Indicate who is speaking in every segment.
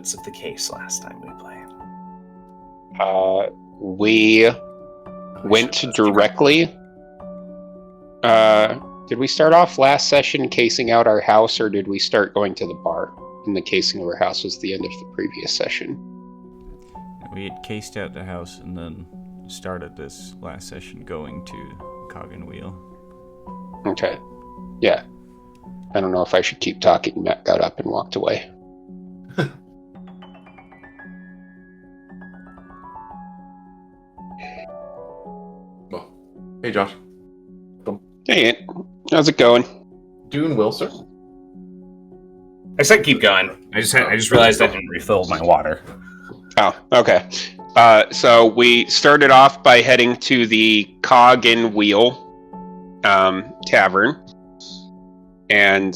Speaker 1: notes of the case last time we played?
Speaker 2: We went directly. Did we start off last session casing out our house, or did we start going to the bar? And the casing of our house was the end of the previous session.
Speaker 3: We had cased out the house and then started this last session going to Cog and Wheel.
Speaker 2: Okay. Yeah. I don't know if I should keep talking. Matt got up and walked away.
Speaker 4: Well, hey Josh.
Speaker 2: Hey, how's it going?
Speaker 4: Doing well, sir.
Speaker 1: I said keep going. I just realized I didn't refill my water.
Speaker 2: Oh, okay. So we started off by heading to the Cog and Wheel tavern. And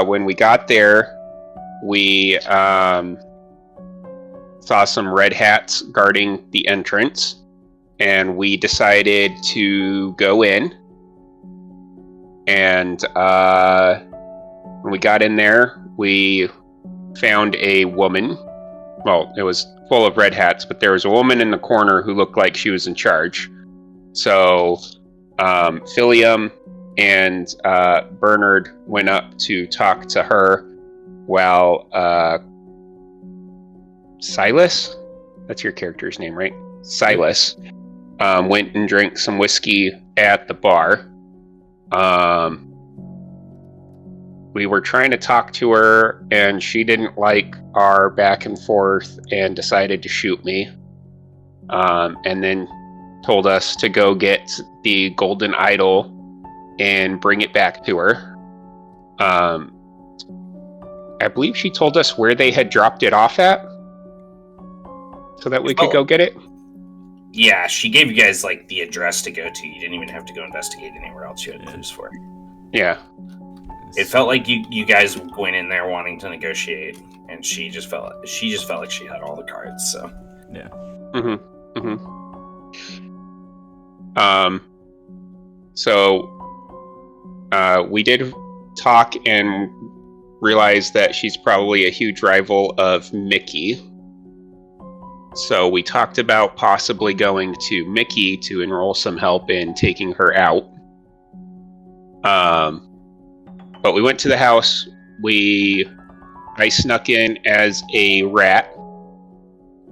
Speaker 2: when we got there, we saw some red hats guarding the entrance. And we decided to go in. And when we got in there, we found a woman. Well, it was full of red hats, but there was a woman in the corner who looked like she was in charge. So Philium and Bernard went up to talk to her while Silas, that's your character's name, right? Silas went and drank some whiskey at the bar. We were trying to talk to her, and she didn't like our back and forth and decided to shoot me. And then told us to go get the golden idol and bring it back to her. I believe she told us where they had dropped it off at, so that we could go get it.
Speaker 1: Yeah, she gave you guys like the address to go to. You didn't even have to go investigate anywhere else. You had clues for it.
Speaker 2: Yeah.
Speaker 1: It felt like you guys went in there wanting to negotiate, and she just felt like she had all the cards. So
Speaker 3: yeah.
Speaker 2: So we did talk and realize that she's probably a huge rival of Mickey. So we talked about possibly going to Mickey to enroll some help in taking her out. But we went to the house. I snuck in as a rat.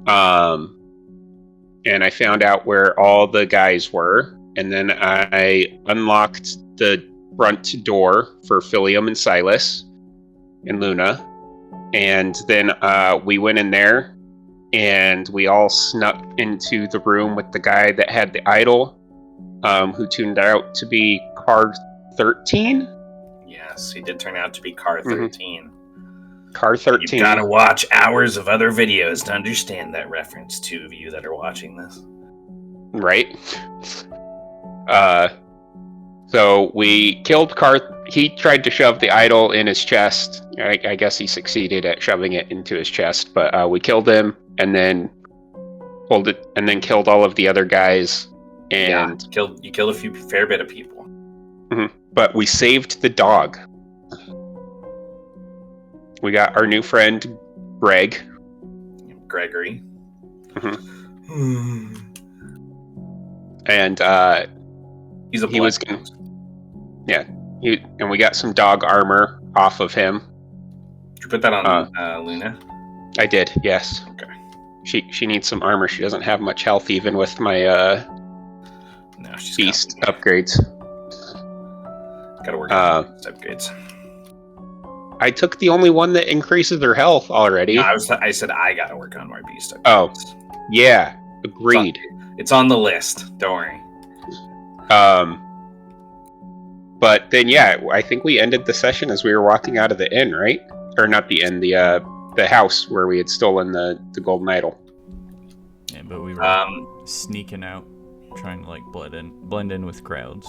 Speaker 2: And I found out where all the guys were. And then I unlocked the front door for Philium and Silas and Luna. And then we went in there and we all snuck into the room with the guy that had the idol, who turned out to be Car 13.
Speaker 1: Yes, he did turn out to be Car 13.
Speaker 2: Car 13.
Speaker 1: You've got to watch hours of other videos to understand that reference, two of you that are watching this.
Speaker 2: Right. So we killed Car. He tried to shove the idol in his chest. I guess he succeeded at shoving it into his chest, but we killed him and then pulled it and then killed all of the other guys. And
Speaker 1: you killed a fair bit of people.
Speaker 2: Mm-hmm. But we saved the dog. We got our new friend,
Speaker 1: Gregory.
Speaker 2: Mm-hmm. And
Speaker 1: he's a
Speaker 2: he was and we got some dog armor off of him.
Speaker 1: Did you put that on Luna?
Speaker 2: I did, yes.
Speaker 1: Okay.
Speaker 2: She needs some armor. She doesn't have much health even with my
Speaker 1: she's
Speaker 2: beast upgrades.
Speaker 1: Gotta work on upgrades.
Speaker 2: I took the only one that increases their health already.
Speaker 1: No, I said I gotta work on my beast upgrades.
Speaker 2: Oh, yeah, agreed.
Speaker 1: It's on the list. Don't worry.
Speaker 2: But then, yeah, I think we ended the session as we were walking out of the inn, right? Or not the inn, the house where we had stolen the golden idol.
Speaker 3: Yeah, but we were sneaking out, trying to like blend in with crowds,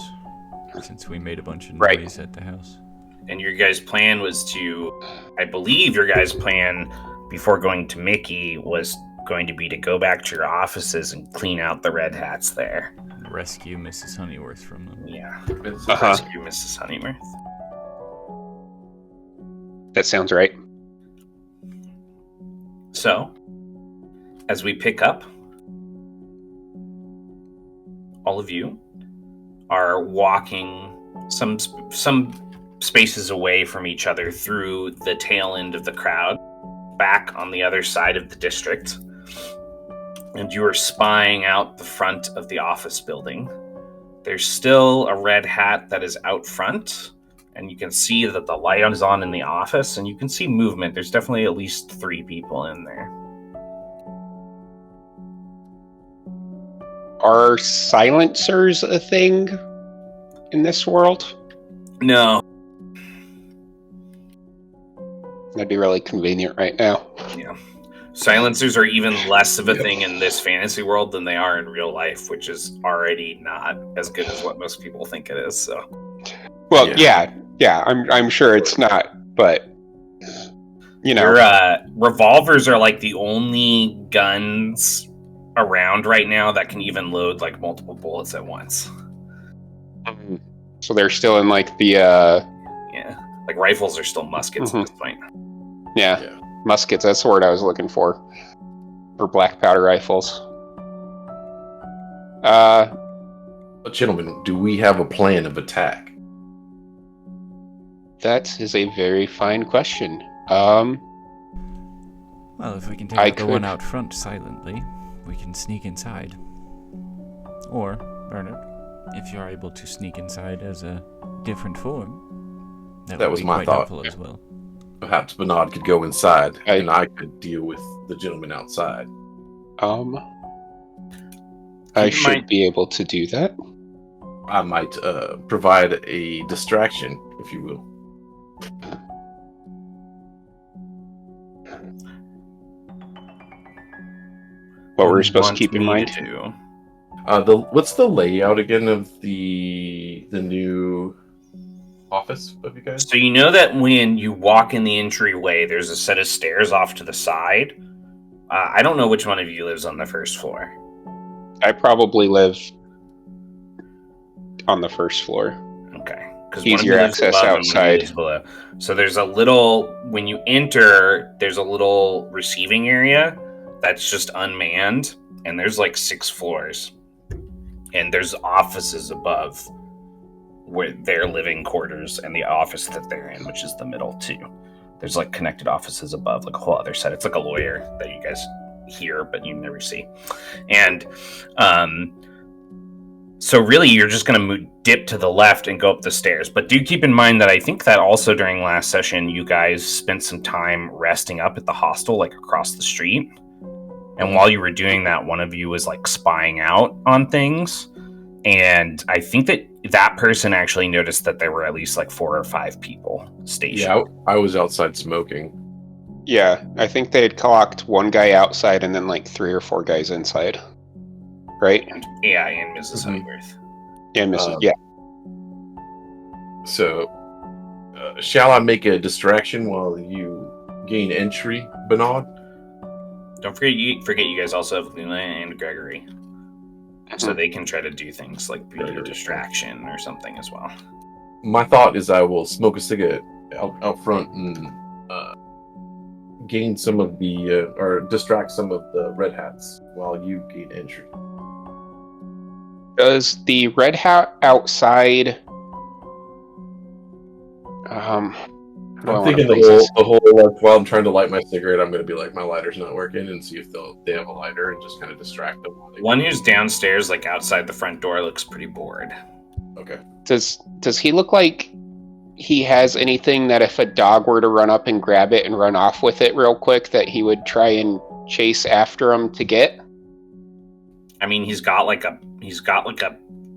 Speaker 3: since we made a bunch of noise at the house.
Speaker 1: And your guys' plan was I believe your guys' plan before going to Mickey was going to be to go back to your offices and clean out the red hats there.
Speaker 3: Rescue Mrs. Honeyworth from them.
Speaker 1: Yeah. Rescue Mrs. Honeyworth.
Speaker 2: That sounds right.
Speaker 1: So, as we pick up, all of you are walking some spaces away from each other through the tail end of the crowd, back on the other side of the district. And you are spying out the front of the office building. There's still a red hat that is out front, and you can see that the light is on in the office, and you can see movement. There's definitely at least 3 people in there.
Speaker 2: Are silencers a thing in this world?
Speaker 1: No.
Speaker 2: That'd be really convenient right now.
Speaker 1: Yeah. Silencers are even less of a thing in this fantasy world than they are in real life, which is already not as good as what most people think it is. So,
Speaker 2: well, yeah, I'm sure it's not, but you know,
Speaker 1: your revolvers are like the only guns around right now that can even load like multiple bullets at once.
Speaker 2: So they're still in like the
Speaker 1: like rifles are still muskets at this point.
Speaker 2: Yeah. Muskets, that's the word I was looking for. Or black powder rifles.
Speaker 4: Gentlemen, do we have a plan of attack?
Speaker 2: That is a very fine question.
Speaker 3: Well, if we can take the one out front silently, we can sneak inside. Or, Bernard, if you're able to sneak inside as a different form, that was my thought as well.
Speaker 4: Perhaps Bernard could go inside, and I could deal with the gentleman outside.
Speaker 2: I should be able to do that.
Speaker 4: I might provide a distraction, if you will.
Speaker 2: What we're supposed to keep in mind?
Speaker 4: What's the layout again of the new office of you guys?
Speaker 1: So you know that when you walk in the entryway, there's a set of stairs off to the side. I don't know which one of you lives on the first floor.
Speaker 2: I probably live on the first floor.
Speaker 1: Okay.
Speaker 2: Easier access outside.
Speaker 1: So there's a little, when you enter, there's a little receiving area that's just unmanned, and there's like 6 floors. And there's offices above where their living quarters and the office that they're in, which is the middle too. There's like connected offices above, like a whole other set. It's like a lawyer that you guys hear, but you never see. And so really you're just going to dip to the left and go up the stairs. But do keep in mind that I think that also during last session, you guys spent some time resting up at the hostel, like across the street. And while you were doing that, one of you was like spying out on things. And I think that person actually noticed that there were at least like 4 or 5 people stationed.
Speaker 4: Yeah, I was outside smoking.
Speaker 2: Yeah, I think they had clocked one guy outside and then like 3 or 4 guys inside. Right?
Speaker 1: And Mrs. Honeyworth.
Speaker 2: And Mrs. Yeah.
Speaker 4: So, shall I make a distraction while you gain entry, Bernard?
Speaker 1: Don't forget you guys also have Luna and Gregory. So they can try to do things like be a distraction or something as well.
Speaker 4: My thought is I will smoke a cigarette out front and gain some of the, or distract some of the red hats while you gain entry.
Speaker 2: Does the red hat outside...
Speaker 4: I'm thinking the whole while I'm trying to light my cigarette, I'm going to be like, my lighter's not working, and see if they have a lighter and just kind of distract them.
Speaker 1: One who's downstairs, like outside the front door, looks pretty bored.
Speaker 4: Okay.
Speaker 2: Does he look like he has anything that if a dog were to run up and grab it and run off with it real quick, that he would try and chase after him to get?
Speaker 1: I mean, he's got like a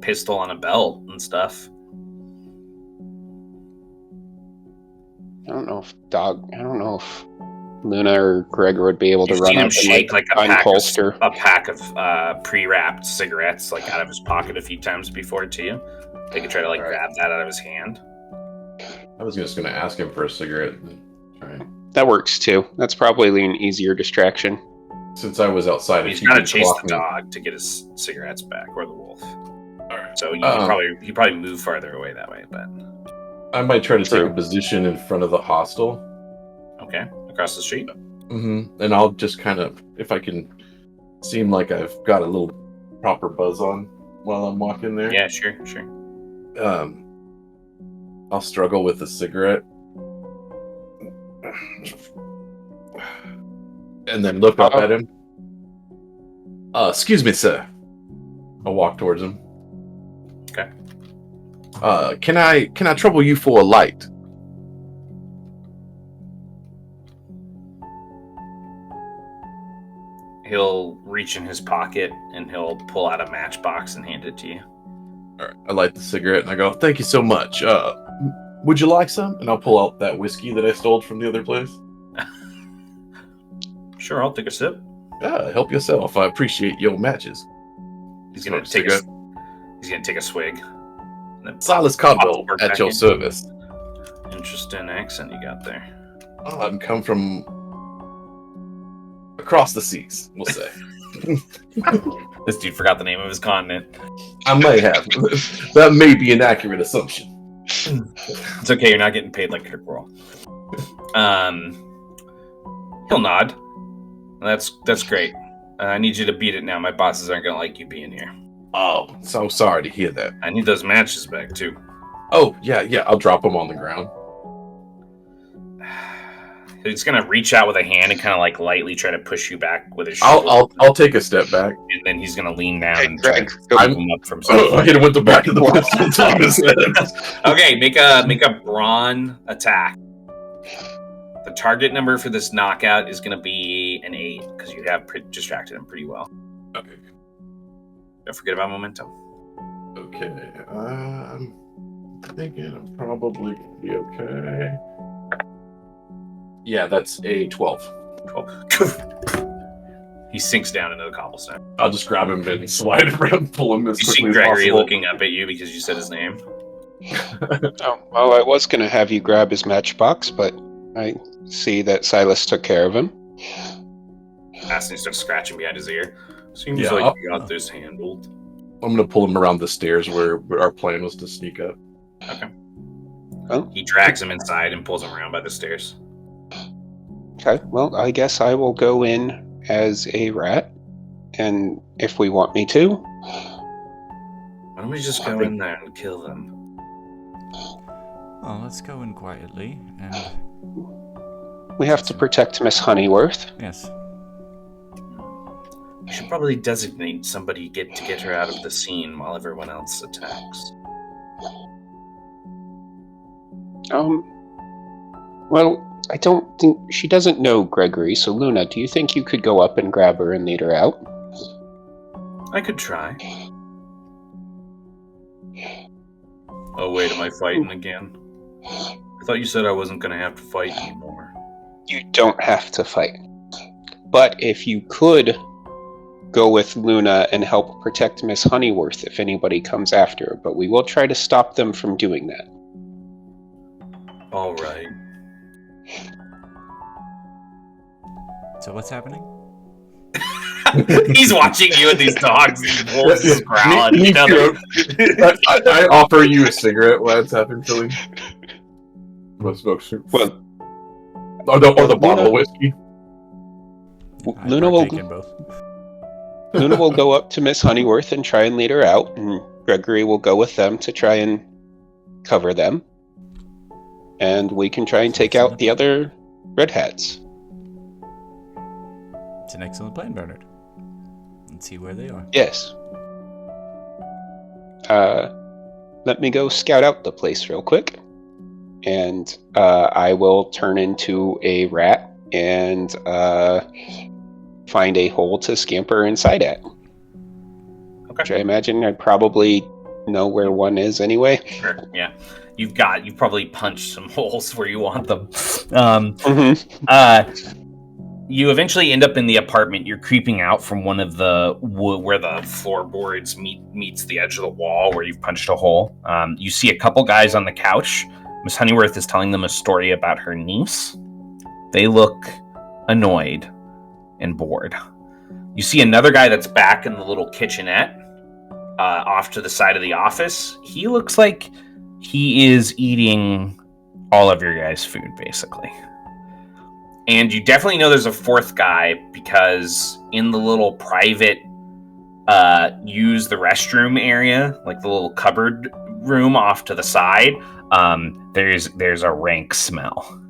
Speaker 1: pistol on a belt and stuff.
Speaker 2: I don't know if Luna or Gregor would be able to run up and
Speaker 1: shake like a pack of pre-wrapped cigarettes like out of his pocket a few times before too. They could try to grab that out of his hand.
Speaker 4: I was just going to ask him for a cigarette.
Speaker 2: That works too. That's probably an easier distraction.
Speaker 4: Since I was outside,
Speaker 1: he's got to chase the dog to get his cigarettes back, or the wolf. All right. So he probably move farther away that way, but.
Speaker 4: I might try to take a position in front of the hostel.
Speaker 1: Okay, across the street?
Speaker 4: Mm-hmm. And I'll just kind of, if I can seem like I've got a little proper buzz on while I'm walking there.
Speaker 1: Yeah, sure.
Speaker 4: I'll struggle with a cigarette. And then look up at him. Excuse me, sir. I'll walk towards him.
Speaker 1: Okay.
Speaker 4: Can I trouble you for a light?
Speaker 1: He'll reach in his pocket and he'll pull out a matchbox and hand it to you.
Speaker 4: All right. I light the cigarette and I go, "Thank you so much. Would you like some?" And I'll pull out that whiskey that I stole from the other place.
Speaker 1: Sure, I'll take a sip.
Speaker 4: Help yourself. I appreciate your matches.
Speaker 1: He's gonna take a swig.
Speaker 4: Silas Caldwell at your service.
Speaker 1: Interesting accent you got there.
Speaker 4: Oh, I'm come from across the seas, we'll say.
Speaker 1: This dude forgot the name of his continent.
Speaker 4: I may have. That may be an accurate assumption.
Speaker 1: It's okay, you're not getting paid like Kirk Roll. He'll nod. That's great. I need you to beat it now. My bosses aren't gonna like you being here.
Speaker 4: Oh, so sorry to hear that.
Speaker 1: I need those matches back too.
Speaker 4: Oh, yeah. I'll drop them on the ground.
Speaker 1: He's gonna reach out with a hand and kind of like lightly try to push you back with his shoulder.
Speaker 4: I'll take a step back,
Speaker 1: and then he's gonna lean down and
Speaker 2: Greg,
Speaker 1: try to him up from something.
Speaker 4: I hit him with the back of the pistol.
Speaker 1: Okay, make a brawn attack. The target number for this knockout is gonna be an 8 because you have distracted him pretty well.
Speaker 4: Okay.
Speaker 1: Don't forget about momentum.
Speaker 4: Okay. I'm thinking I'm probably gonna be okay. Yeah, that's a 12.
Speaker 1: 12. He sinks down into the cobblestone.
Speaker 4: I'll just grab him and slide around, pull him as
Speaker 1: You
Speaker 4: quickly
Speaker 1: see
Speaker 4: as
Speaker 1: Gregory
Speaker 4: possible.
Speaker 1: looking up at you because you said his name.
Speaker 2: Oh, well, I was going to have you grab his matchbox, but I see that Silas took care of him.
Speaker 1: Aston starts scratching behind his ear. Seems
Speaker 4: Yeah,
Speaker 1: like you got this handled.
Speaker 4: I'm gonna pull him around the stairs where our plan was to sneak up.
Speaker 1: Okay.
Speaker 2: Well,
Speaker 1: He drags him inside and pulls him around by the stairs.
Speaker 2: okay, well, I guess I will go in as a rat, and if we want me to.
Speaker 1: Why don't we just go in there and kill them?
Speaker 3: Well, let's go in quietly, and...
Speaker 2: We have to protect Miss Honeyworth.
Speaker 3: Yes.
Speaker 1: We should probably designate somebody to get her out of the scene while everyone else attacks.
Speaker 2: Well, I don't think... She doesn't know Gregory, so Luna, do you think you could go up and grab her and lead her out?
Speaker 1: I could try. Oh wait, am I fighting again? I thought you said I wasn't going to have to fight anymore.
Speaker 2: You don't have to fight. But if you could go with Luna and help protect Miss Honeyworth if anybody comes after her, but we will try to stop them from doing that.
Speaker 1: All right.
Speaker 3: So what's happening?
Speaker 1: He's watching you and these dogs and wolves just growl at each other.
Speaker 4: I offer you a cigarette while it's happening, Philly. Want to smoke soup?
Speaker 2: Well,
Speaker 4: or the bottle of whiskey.
Speaker 2: Luna will
Speaker 3: both.
Speaker 2: Luna will go up to Miss Honeyworth and try and lead her out, and Gregory will go with them to try and cover them. And we can try and take out the other red hats.
Speaker 3: It's an excellent plan, Bernard. Let's see where they are.
Speaker 2: Yes. Let me go scout out the place real quick. And I will turn into a rat and find a hole to scamper inside at.
Speaker 1: Okay.
Speaker 2: Which I imagine I'd probably know where one is anyway.
Speaker 1: Sure, yeah. You've probably punched some holes where you want them. You eventually end up in the apartment. You're creeping out from one of the where the floorboards meets the edge of the wall where you've punched a hole. You see a couple guys on the couch. Miss Honeyworth is telling them a story about her niece. They look annoyed and bored. You see another guy that's back in the little kitchenette off to the side of the office. He looks like he is eating all of your guys' food, basically. And you definitely know there's a fourth guy because in the little private use the restroom area, like the little cupboard room off to the side, there's a rank smell.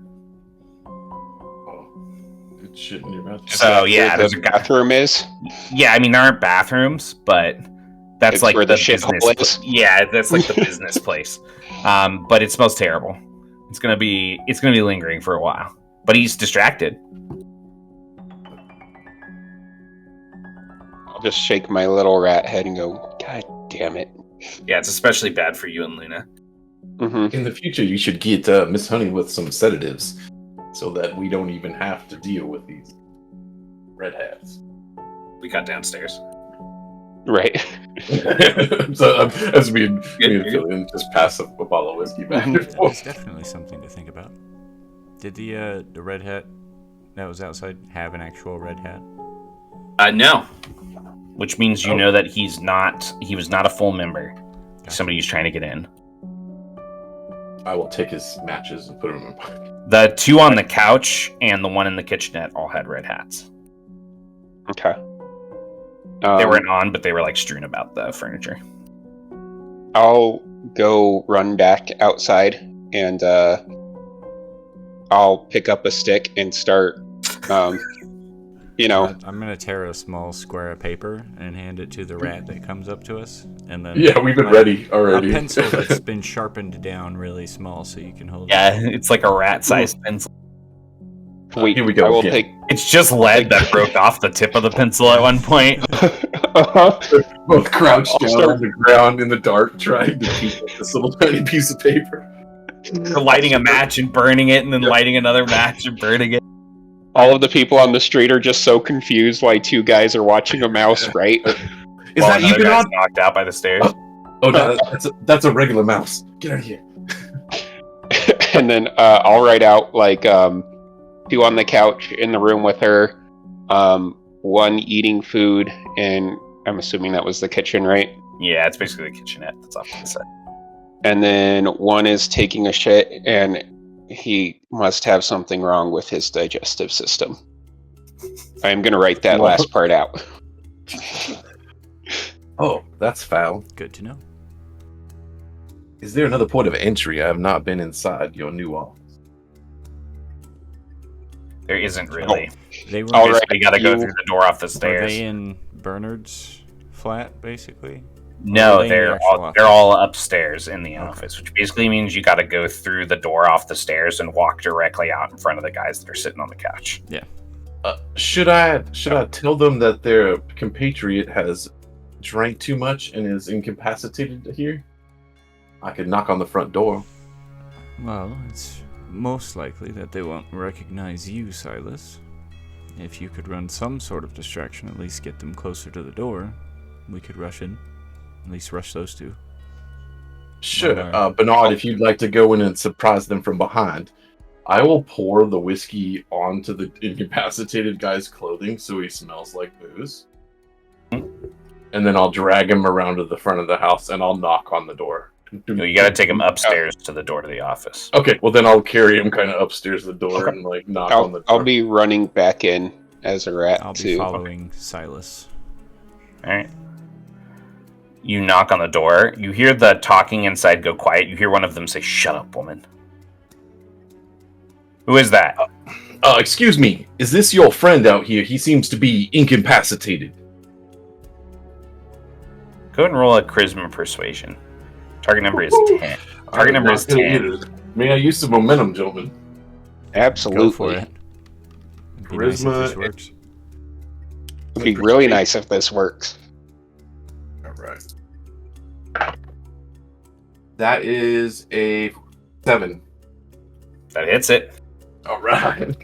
Speaker 4: Good shit in your mouth.
Speaker 1: So yeah,
Speaker 2: there's a bathroom is.
Speaker 1: Yeah, I mean there aren't bathrooms, but that's
Speaker 2: it's
Speaker 1: like
Speaker 2: where the
Speaker 1: business.
Speaker 2: is.
Speaker 1: Yeah, that's like the business place. But it smells terrible. It's gonna be lingering for a while. But he's distracted.
Speaker 2: I'll just shake my little rat head and go, God damn it.
Speaker 1: Yeah, it's especially bad for you and Luna.
Speaker 2: Mm-hmm.
Speaker 4: In the future, you should get Miss Honey with some sedatives so that we don't even have to deal with these red hats.
Speaker 1: We got downstairs.
Speaker 2: Right.
Speaker 4: So as me and Phil just pass a bottle of whiskey back and forth.
Speaker 3: That's definitely something to think about. Did the red hat that was outside have an actual red hat?
Speaker 1: No. Which means you know that he was not a full member. Gotcha. Somebody who's trying to get in.
Speaker 4: I will take his matches and put them in my pocket.
Speaker 1: The two on the couch and the one in the kitchenette all had red hats.
Speaker 2: Okay.
Speaker 1: They weren't on, but they were like strewn about the furniture.
Speaker 2: I'll go run back outside and I'll pick up a stick and start,
Speaker 3: I'm gonna tear a small square of paper and hand it to the rat that comes up to us, and then
Speaker 4: we've been ready already.
Speaker 3: A pencil that's been sharpened down really small so you can hold.
Speaker 1: Yeah, it's like a rat-sized pencil.
Speaker 2: Wait,
Speaker 4: here we go.
Speaker 2: I will take.
Speaker 1: It's just lead that broke off the tip of the pencil at one point.
Speaker 4: Both crouched down on the ground in the dark, trying to keep up this little tiny piece of paper.
Speaker 1: Lighting a match and burning it, and then lighting another match and burning it.
Speaker 2: All of the people on the street are just so confused why two guys are watching a mouse, right?
Speaker 4: Is that you,
Speaker 1: guy's knocked out by the stairs?
Speaker 4: Oh no, that's a regular mouse. Get out of here.
Speaker 2: And then I'll write out like two on the couch in the room with her, one eating food, and I'm assuming that was the kitchen, right?
Speaker 1: Yeah, it's basically the kitchenette that's off to the side.
Speaker 2: And then one is taking a shit, and he must have something wrong with his digestive system. I'm going to write that last part out.
Speaker 4: Oh, that's foul.
Speaker 3: Good to know.
Speaker 4: Is there another port of entry? I have not been inside your new office.
Speaker 1: There isn't really.
Speaker 3: They were
Speaker 1: You got to go through the door off the stairs.
Speaker 3: Are they in Bernard's flat, basically?
Speaker 1: No, they're all upstairs in the office, which basically means you got to go through the door off the stairs and walk directly out in front of the guys that are sitting on the couch.
Speaker 3: Yeah.
Speaker 4: Should I tell them that their compatriot has drank too much and is incapacitated here? I could knock on the front door.
Speaker 3: Well, it's most likely that they won't recognize you, Silas. If you could run some sort of distraction, at least get them closer to the door, we could rush in. At least rush those two.
Speaker 4: Sure. Bernard, if you'd like to go in and surprise them from behind, I will pour the whiskey onto the incapacitated guy's clothing so he smells like booze. And then I'll drag him around to the front of the house and I'll knock on the door.
Speaker 1: No, you got to take him upstairs to the door to the office.
Speaker 4: Okay, well then I'll carry him kind of upstairs the door and like knock on the door.
Speaker 2: I'll be running back in as a rat
Speaker 3: I'll
Speaker 2: too.
Speaker 3: be following Silas.
Speaker 1: All right. You knock on the door. You hear the talking inside go quiet. You hear one of them say, "Shut up, woman." Who is that?
Speaker 4: Excuse me. Is this your friend out here? He seems to be incapacitated.
Speaker 1: Go ahead and roll a charisma persuasion. Target number is 10. Target number is 10.
Speaker 4: May I use some momentum, gentlemen?
Speaker 2: Absolutely.
Speaker 3: Go for it.
Speaker 4: Charisma.
Speaker 3: Nice if this works.
Speaker 2: It'd be really nice if this works.
Speaker 4: All right. That is a 7.
Speaker 1: That hits it.
Speaker 4: All right.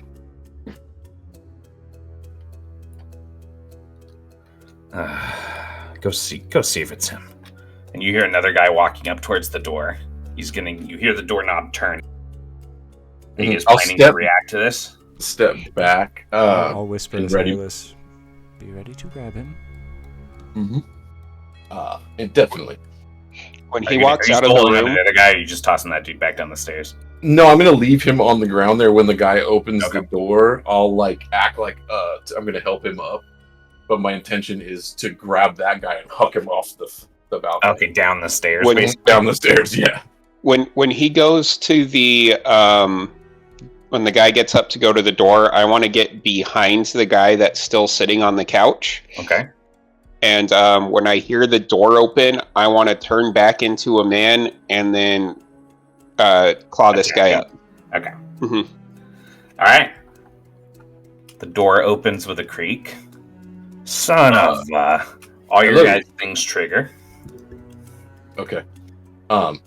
Speaker 1: Go see if it's him. And you hear another guy walking up towards the door. You hear the doorknob turn. He is planning to react to this.
Speaker 4: Step back.
Speaker 3: I'll whisper to Silas. Be ready to grab him.
Speaker 4: Definitely.
Speaker 2: When he walks out of the room,
Speaker 1: the other guy, or are you just tossing that dude back down the stairs?
Speaker 4: No, I'm gonna leave him on the ground there. When the guy opens the door, I'll act like I'm gonna help him up. But my intention is to grab that guy and huck him off the balcony.
Speaker 1: Okay, down the stairs.
Speaker 4: Down the stairs, yeah.
Speaker 2: When he goes to the when the guy gets up to go to the door, I want to get behind the guy that's still sitting on the couch.
Speaker 1: Okay.
Speaker 2: And when I hear the door open, I want to turn back into a man and then claw this guy up.
Speaker 1: Okay.
Speaker 2: Mm-hmm.
Speaker 1: All right. The door opens with a creak. Son of all your guys' things trigger.
Speaker 4: Okay. I'll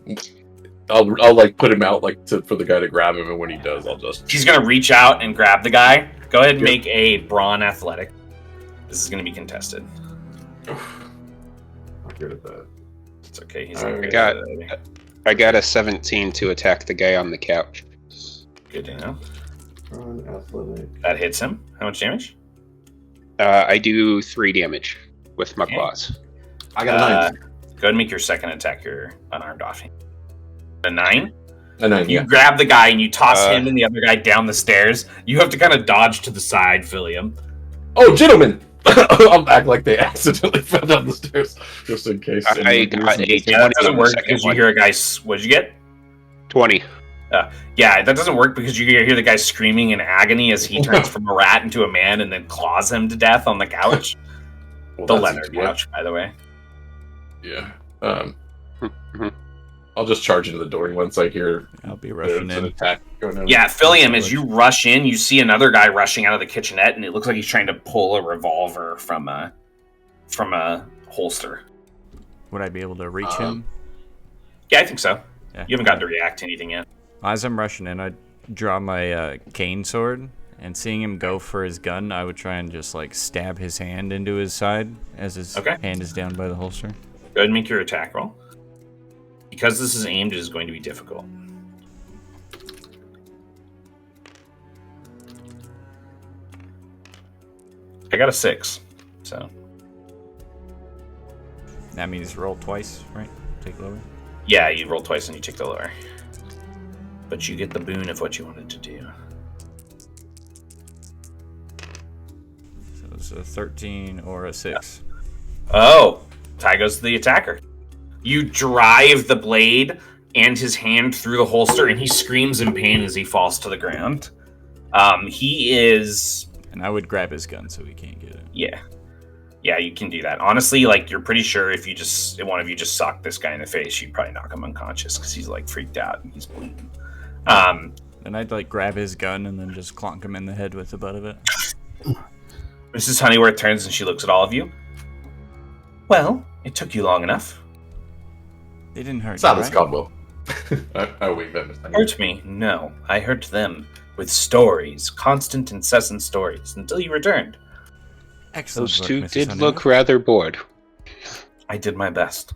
Speaker 4: put him out for the guy to grab him, and when he does,
Speaker 1: He's gonna reach out and grab the guy. Go ahead and make a brawn athletic. This is gonna be contested.
Speaker 4: I'm good at that.
Speaker 1: It's okay. He's
Speaker 2: I got a 17 to attack the guy on the couch.
Speaker 1: Good to know.
Speaker 4: Brawn athletic.
Speaker 1: That hits him. How much damage?
Speaker 2: I do 3 damage with my claws.
Speaker 4: I got a 9.
Speaker 1: Go ahead and make your second attack your unarmed offhand. A 9?
Speaker 4: A 9,
Speaker 1: You grab the guy and you toss him and the other guy down the stairs. You have to kind of dodge to the side, Philium.
Speaker 4: Oh, gentlemen! I'll act like they accidentally fell down the stairs, just in case.
Speaker 2: I got a 20.
Speaker 1: That doesn't work because you hear a guy... What'd you get?
Speaker 2: 20.
Speaker 1: Yeah, that doesn't work because you hear the guy screaming in agony as he turns from a rat into a man and then claws him to death on the couch. The leather couch, by the way.
Speaker 4: Yeah. I'll just charge into the door once I hear
Speaker 3: I'll be rushing in.
Speaker 4: An attack going on.
Speaker 1: Yeah, Philium, as you rush in, you see another guy rushing out of the kitchenette, and it looks like he's trying to pull a revolver from a holster.
Speaker 3: Would I be able to reach him?
Speaker 1: Yeah, I think so.
Speaker 3: Yeah.
Speaker 1: You haven't gotten to react to anything yet.
Speaker 3: As I'm rushing in, I draw my cane sword, and seeing him go for his gun, I would try and just stab his hand into his side as his hand is down by the holster.
Speaker 1: Go ahead and make your attack roll. Because this is aimed, it is going to be difficult. I got a 6, so...
Speaker 3: That means roll twice, right? Take lower?
Speaker 1: Yeah, you roll twice and you take the lower. But you get the boon of what you wanted to do.
Speaker 3: So it's a 13 or a 6.
Speaker 1: Oh! Tie goes to the attacker. You drive the blade and his hand through the holster, and he screams in pain as he falls to the ground. He is...
Speaker 3: And I would grab his gun so he can't get it.
Speaker 1: Yeah. Yeah, you can do that. Honestly, you're pretty sure if one of you just socked this guy in the face, you'd probably knock him unconscious because he's, freaked out and he's bleeding.
Speaker 3: Then I'd, grab his gun and then just clonk him in the head with the butt of it.
Speaker 1: Mrs. Honeyworth turns and she looks at all of you. Well, it took you long enough.
Speaker 3: They didn't hurt
Speaker 4: you,
Speaker 3: right?
Speaker 4: Godwell. I wave at Miss Honeyworth.
Speaker 1: Hurt me? No. I hurt them with stories, constant, incessant stories, until you returned.
Speaker 3: Excellent.
Speaker 2: Those two did look rather bored.
Speaker 1: I did my best.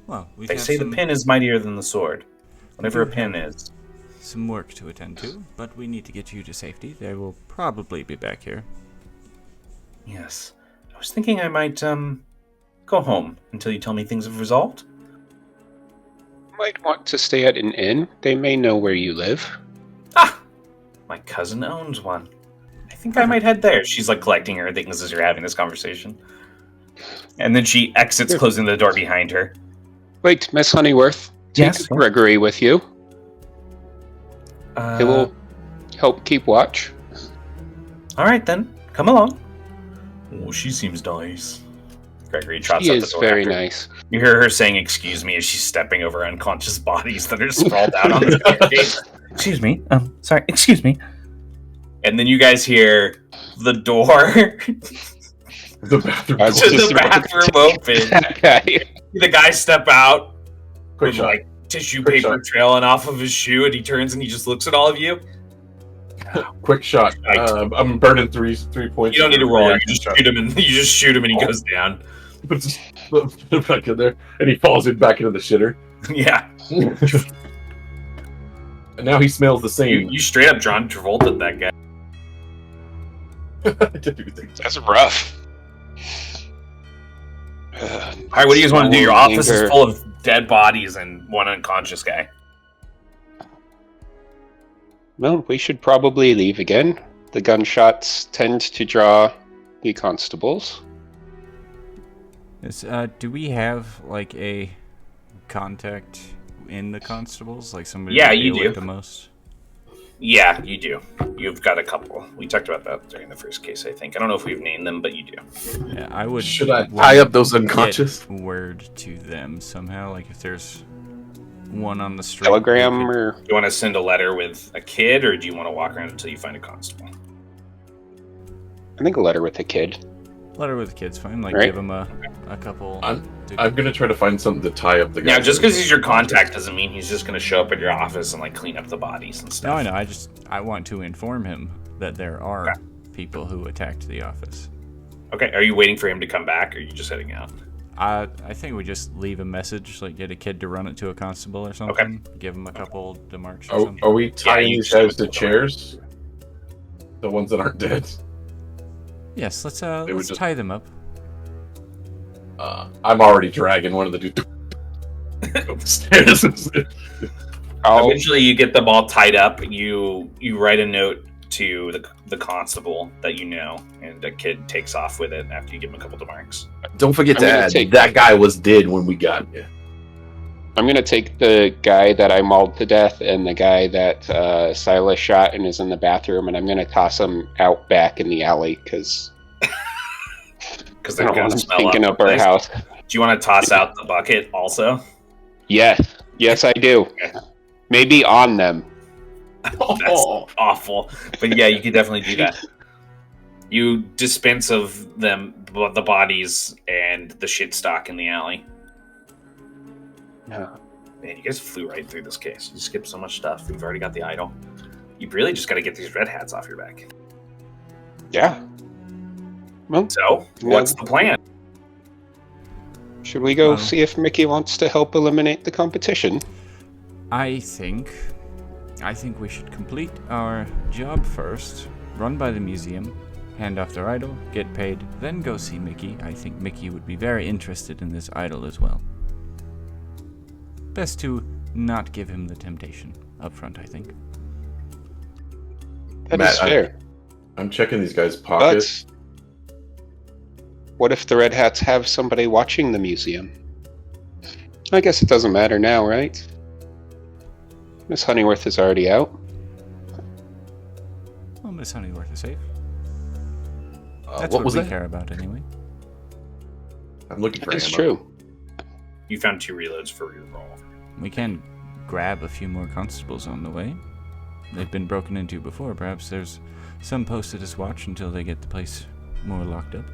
Speaker 3: Well,
Speaker 1: they say the pin is mightier than the sword. Whatever a pin is.
Speaker 3: Some work to attend to, but we need to get you to safety. They will probably be back here.
Speaker 1: Yes. I was thinking I might, go home until you tell me things have resolved.
Speaker 2: Might want to stay at an inn. They may know where you live.
Speaker 1: Ah! My cousin owns one. I think I might head there. She's collecting her things as you're having this conversation. And then she exits, closing the door behind her.
Speaker 2: Wait, Miss Honeyworth. Take Gregory with you. He will help keep watch.
Speaker 1: Alright then. Come along. Oh, she seems nice. Gregory trots
Speaker 2: she
Speaker 1: up
Speaker 2: is
Speaker 1: the door
Speaker 2: very
Speaker 1: after.
Speaker 2: nice.
Speaker 1: You hear her saying excuse me as she's stepping over unconscious bodies that are sprawled out on the staircase. Excuse me. Sorry. Excuse me. And then you guys hear the door
Speaker 4: the bathroom
Speaker 1: to the bathroom open. The guy step out
Speaker 4: Quick
Speaker 1: with
Speaker 4: shot.
Speaker 1: Tissue paper trailing off of his shoe, and he turns and he just looks at all of you.
Speaker 4: Quick shot. I'm burning three points.
Speaker 1: You don't need to roll. You just shoot him, and he goes down.
Speaker 4: Put it back in there, and he falls back into the shitter.
Speaker 1: Yeah.
Speaker 4: And now he smells the same.
Speaker 1: You straight up John Travolta that guy.
Speaker 2: That's rough.
Speaker 1: Alright, what do you guys want to do? Your office is full of dead bodies and one unconscious guy.
Speaker 2: Well, we should probably leave again. The gunshots tend to draw the constables.
Speaker 3: Do we have like a contact in the constables, like somebody?
Speaker 1: Yeah,
Speaker 3: we
Speaker 1: you
Speaker 3: deal
Speaker 1: do.
Speaker 3: with the most.
Speaker 1: Yeah, you do. You've got a couple. We talked about that during the first case, I think. I don't know if we've named them, but you do.
Speaker 3: Yeah, I would.
Speaker 4: Should I tie up those unconscious?
Speaker 3: Get word to them somehow, like if there's one on the street.
Speaker 2: Telegram or...
Speaker 1: Do you want to send a letter with a kid, or do you want to walk around until you find a constable?
Speaker 2: I think a letter with a kid.
Speaker 3: Letter with the kid's fine. Like,
Speaker 2: right.
Speaker 3: Give him a couple.
Speaker 4: I'm gonna try to find something to tie up the guy.
Speaker 1: Now, just because he's your contact doesn't mean he's just gonna show up at your office and like clean up the bodies and stuff.
Speaker 3: No, I know. I want to inform him that there are people who attacked the office.
Speaker 1: Okay. Are you waiting for him to come back, or are you just heading out?
Speaker 3: I think we just leave a message, like get a kid to run it to a constable or something. Okay. Give him a couple demarks or something.
Speaker 4: Are we tying these guys to chairs? The ones that aren't dead?
Speaker 3: Yes, let's tie them up.
Speaker 4: I'm already dragging one of the dudes up the stairs.
Speaker 1: Eventually, you get them all tied up. You write a note to the constable that you know, and the kid takes off with it after you give him a couple demarks.
Speaker 4: Don't forget to add that guy was dead when we got here.
Speaker 2: I'm going to take the guy that I mauled to death and the guy that Silas shot and is in the bathroom, and I'm going to toss them out back in the alley because
Speaker 1: they're going to smell
Speaker 2: up our house.
Speaker 1: Do you want to toss out the bucket also?
Speaker 2: Yes, I do. Maybe on them.
Speaker 1: That's awful. But yeah, you can definitely do that. You dispense of them, the bodies, and the shit stock in the alley.
Speaker 2: No.
Speaker 1: Man, you guys flew right through this case. You skipped so much stuff. You've already got the idol. You really just got to get these red hats off your back.
Speaker 2: Yeah. Well,
Speaker 1: so, what's the plan?
Speaker 2: Should we go see if Mickey wants to help eliminate the competition?
Speaker 3: I think we should complete our job first, run by the museum, hand off their idol, get paid, then go see Mickey. I think Mickey would be very interested in this idol as well. Best to not give him the temptation up front, I think.
Speaker 2: That is fair.
Speaker 4: I'm checking these guys' pockets.
Speaker 2: But what if the Red Hats have somebody watching the museum? I guess it doesn't matter now, right? Miss Honeyworth is already out.
Speaker 3: Well, Miss Honeyworth is safe. That's
Speaker 4: what
Speaker 3: we care about, anyway.
Speaker 4: I'm looking for
Speaker 2: It's true.
Speaker 1: You found 2 reloads for your revolver.
Speaker 3: We can grab a few more constables on the way. They've been broken into before. Perhaps there's some posted as watch until they get the place more locked up.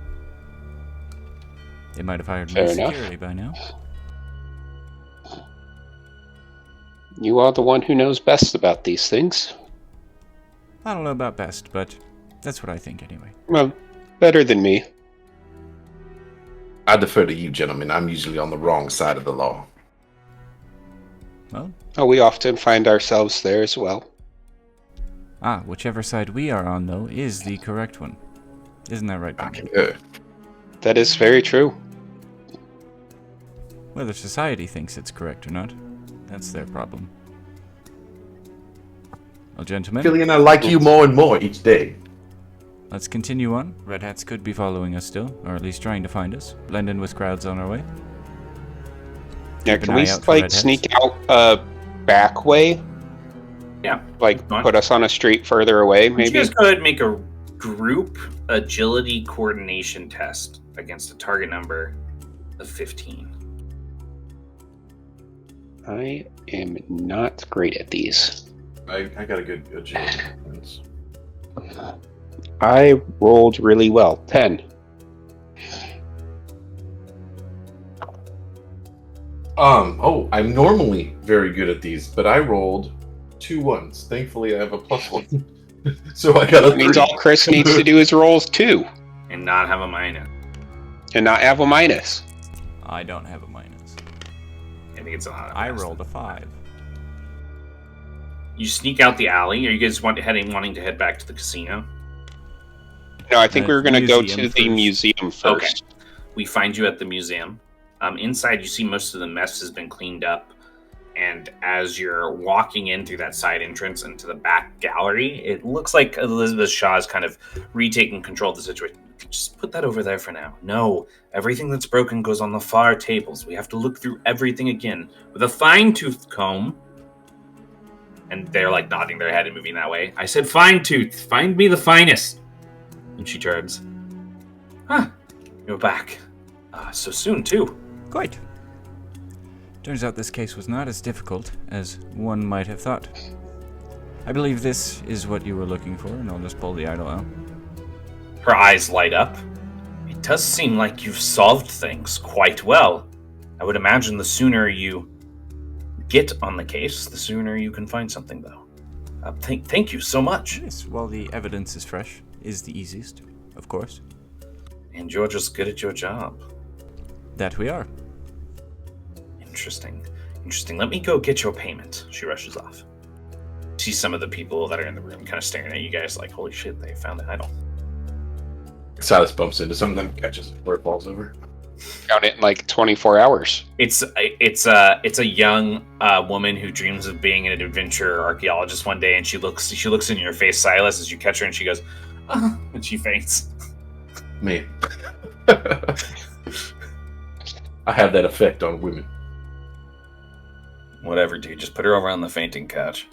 Speaker 3: They might have hired more security by now.
Speaker 2: You are the one who knows best about these things.
Speaker 3: I don't know about best, but that's what I think anyway.
Speaker 2: Well, better than me.
Speaker 4: I defer to you, gentlemen. I'm usually on the wrong side of the law.
Speaker 3: Well?
Speaker 2: Oh, we often find ourselves there as well.
Speaker 3: Whichever side we are on, though, is the correct one. Isn't that right, Ben?
Speaker 2: That is very true.
Speaker 3: Whether society thinks it's correct or not, that's their problem. Well, gentlemen...
Speaker 4: Feeling I like you more and more each day.
Speaker 3: Let's continue on. Red Hats could be following us still, or at least trying to find us. Blend in with crowds on our way.
Speaker 2: Yeah, can we, like, sneak out a back way?
Speaker 1: Yeah.
Speaker 2: Like, put us on a street further away, maybe?
Speaker 1: You guys go ahead and make a group agility coordination test against a target number of 15.
Speaker 2: I am not great at these.
Speaker 4: I got a good agility.
Speaker 2: I rolled really well. 10.
Speaker 4: I'm normally very good at these, but I rolled 2 1s. Thankfully, I have a +1. So I got a 3.
Speaker 2: That means all Chris needs to do is roll 2.
Speaker 1: And not have a minus.
Speaker 2: And not have a minus.
Speaker 3: I don't have a minus.
Speaker 1: I think it's
Speaker 3: I rolled a 5.
Speaker 1: You sneak out the alley. Are you guys wanting to head back to the casino?
Speaker 2: No, I think we were going to go to the museum first.
Speaker 1: Okay. We find you at the museum. Inside, you see most of the mess has been cleaned up. And as you're walking in through that side entrance into the back gallery, it looks like Elizabeth Shaw is kind of retaking control of the situation. Just put that over there for now. No, everything that's broken goes on the far tables. We have to look through everything again with a fine-tooth comb. And they're like nodding their head and moving that way. I said fine-tooth. Find me the finest. And she turns. Huh, you're back. So soon, too.
Speaker 3: Quite. Turns out this case was not as difficult as one might have thought. I believe this is what you were looking for, and I'll just pull the idol out.
Speaker 1: Her eyes light up. It does seem like you've solved things quite well. I would imagine the sooner you get on the case, the sooner you can find something, though. Thank you so much.
Speaker 3: Yes, well, the evidence is fresh. Is the easiest, of course.
Speaker 1: And you're just good at your job.
Speaker 3: That we are.
Speaker 1: Interesting. Let me go get your payment. She rushes off. See some of the people that are in the room kind of staring at you guys like, holy shit, they found the idol.
Speaker 4: Silas bumps into something and catches it before it falls over.
Speaker 2: Found it in like 24 hours.
Speaker 1: It's a young woman who dreams of being an adventure archaeologist one day, and she looks in your face, Silas, as you catch her, and she goes, and she faints.
Speaker 4: Man. I have that effect on women.
Speaker 1: Whatever, dude. Just put her over on the fainting couch.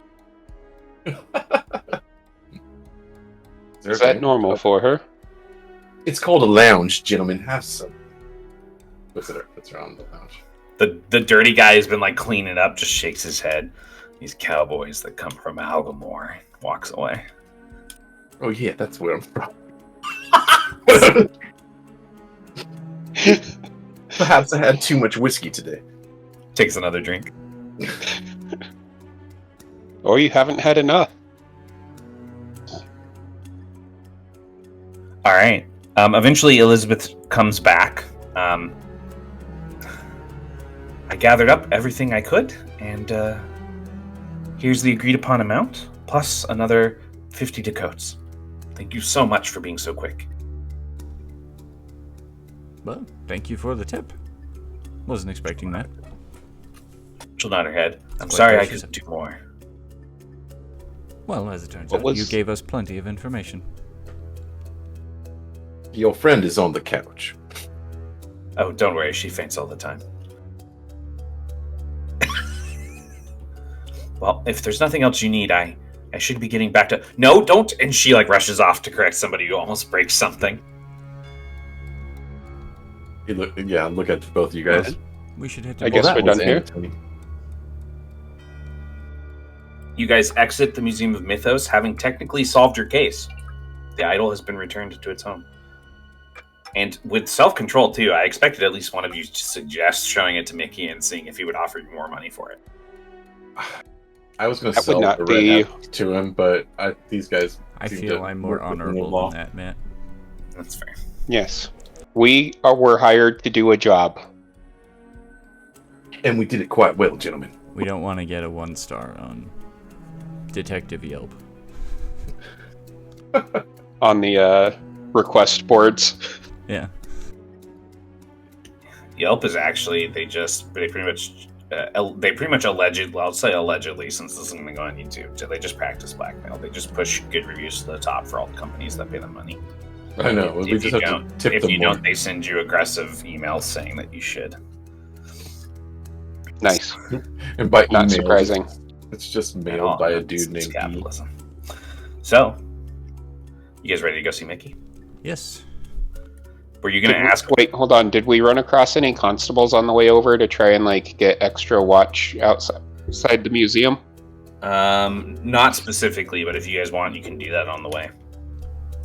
Speaker 2: Is that normal for her?
Speaker 4: It's called a lounge, gentlemen. Have some. Puts her on the lounge.
Speaker 1: The dirty guy has been like cleaning up, just shakes his head. These cowboys that come from Algamore. Walks away.
Speaker 4: Oh yeah, that's where I'm from. Perhaps I had too much whiskey today.
Speaker 1: Takes another drink.
Speaker 2: Or you haven't had enough.
Speaker 1: All right. Eventually, Elizabeth comes back. I gathered up everything I could, and here's the agreed upon amount, plus another 50 Dakotas. Thank you so much for being so quick.
Speaker 3: Well, thank you for the tip. Wasn't expecting that.
Speaker 1: She'll nod her head. I'm sorry I couldn't do more.
Speaker 3: Well, as it turns out, you gave us plenty of information.
Speaker 4: Your friend is on the couch.
Speaker 1: Oh, don't worry. She faints all the time. Well, if there's nothing else you need, I should be getting back to... No, don't! And she, rushes off to correct somebody who almost breaks something.
Speaker 4: Look at both of you guys.
Speaker 3: We should hit the
Speaker 2: I guess we're done here.
Speaker 1: You guys exit the Museum of Mythos, having technically solved your case. The idol has been returned to its home. And with self-control, too, I expected at least one of you to suggest showing it to Mickey and seeing if he would offer you more money for it.
Speaker 4: I was going to sell the red apple to him, but these guys...
Speaker 3: I feel I'm more honorable than that, Matt.
Speaker 1: That's fair.
Speaker 2: Yes. We were hired to do a job.
Speaker 4: And we did it quite well, gentlemen.
Speaker 3: We don't want to get a 1-star on Detective Yelp.
Speaker 2: On the request boards.
Speaker 3: Yeah.
Speaker 1: Yelp is actually, they pretty much allegedly, well, I'll say allegedly since this is going to go on YouTube, so they just practice blackmail. They just push good reviews to the top for all the companies that pay them money.
Speaker 4: I know.
Speaker 1: If you don't, they send you aggressive emails saying that you should.
Speaker 2: Nice.
Speaker 4: And by
Speaker 2: not
Speaker 4: email,
Speaker 2: surprising.
Speaker 4: It's just mailed by a dude named
Speaker 1: capitalism. So, you guys ready to go see Mickey?
Speaker 3: Yes.
Speaker 1: Were you going to ask?
Speaker 2: Wait, hold on. Did we run across any constables on the way over to try and get extra watch outside the museum?
Speaker 1: Not specifically, but if you guys want, you can do that on the way.